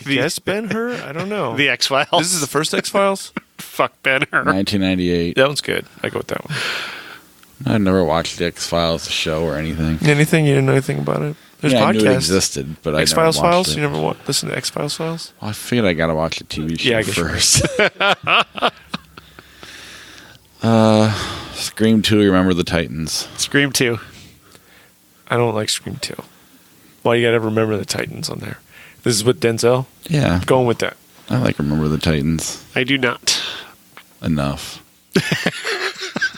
Yes, Ben-Hur? I don't know. The X-Files. This is the first X-Files? Fuck Ben-Hur. 1998. That one's good. I go with that one. I'd never watched the X-Files show or anything. Anything? You didn't know anything about it? There's Yeah, I knew it podcasts. existed, but I never X-Files watched files? it. You never listen to X-Files files? Well, I figured I gotta watch the TV show Yeah, I guess you're first. Scream 2, Remember the Titans. Scream 2. I don't like Scream 2. Why you gotta remember the Titans on there? This is with Denzel? Yeah, Going with that. I like Remember the Titans I do not. enough.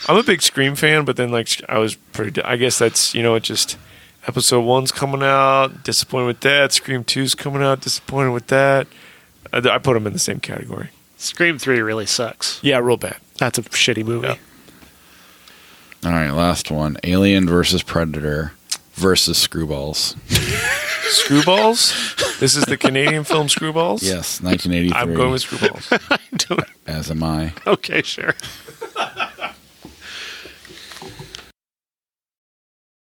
I'm a big Scream fan, but then I guess that's, it just episode 1's coming out, disappointed with that. Scream 2's coming out, disappointed with that. I put them in the same category. Scream 3 really sucks. Yeah, real bad. That's a shitty movie. Yeah. All right, last one. Alien versus Predator versus Screwballs. Screwballs? This is the Canadian film Screwballs? Yes, 1983. I'm going with Screwballs. I don't- As am I. Okay, sure.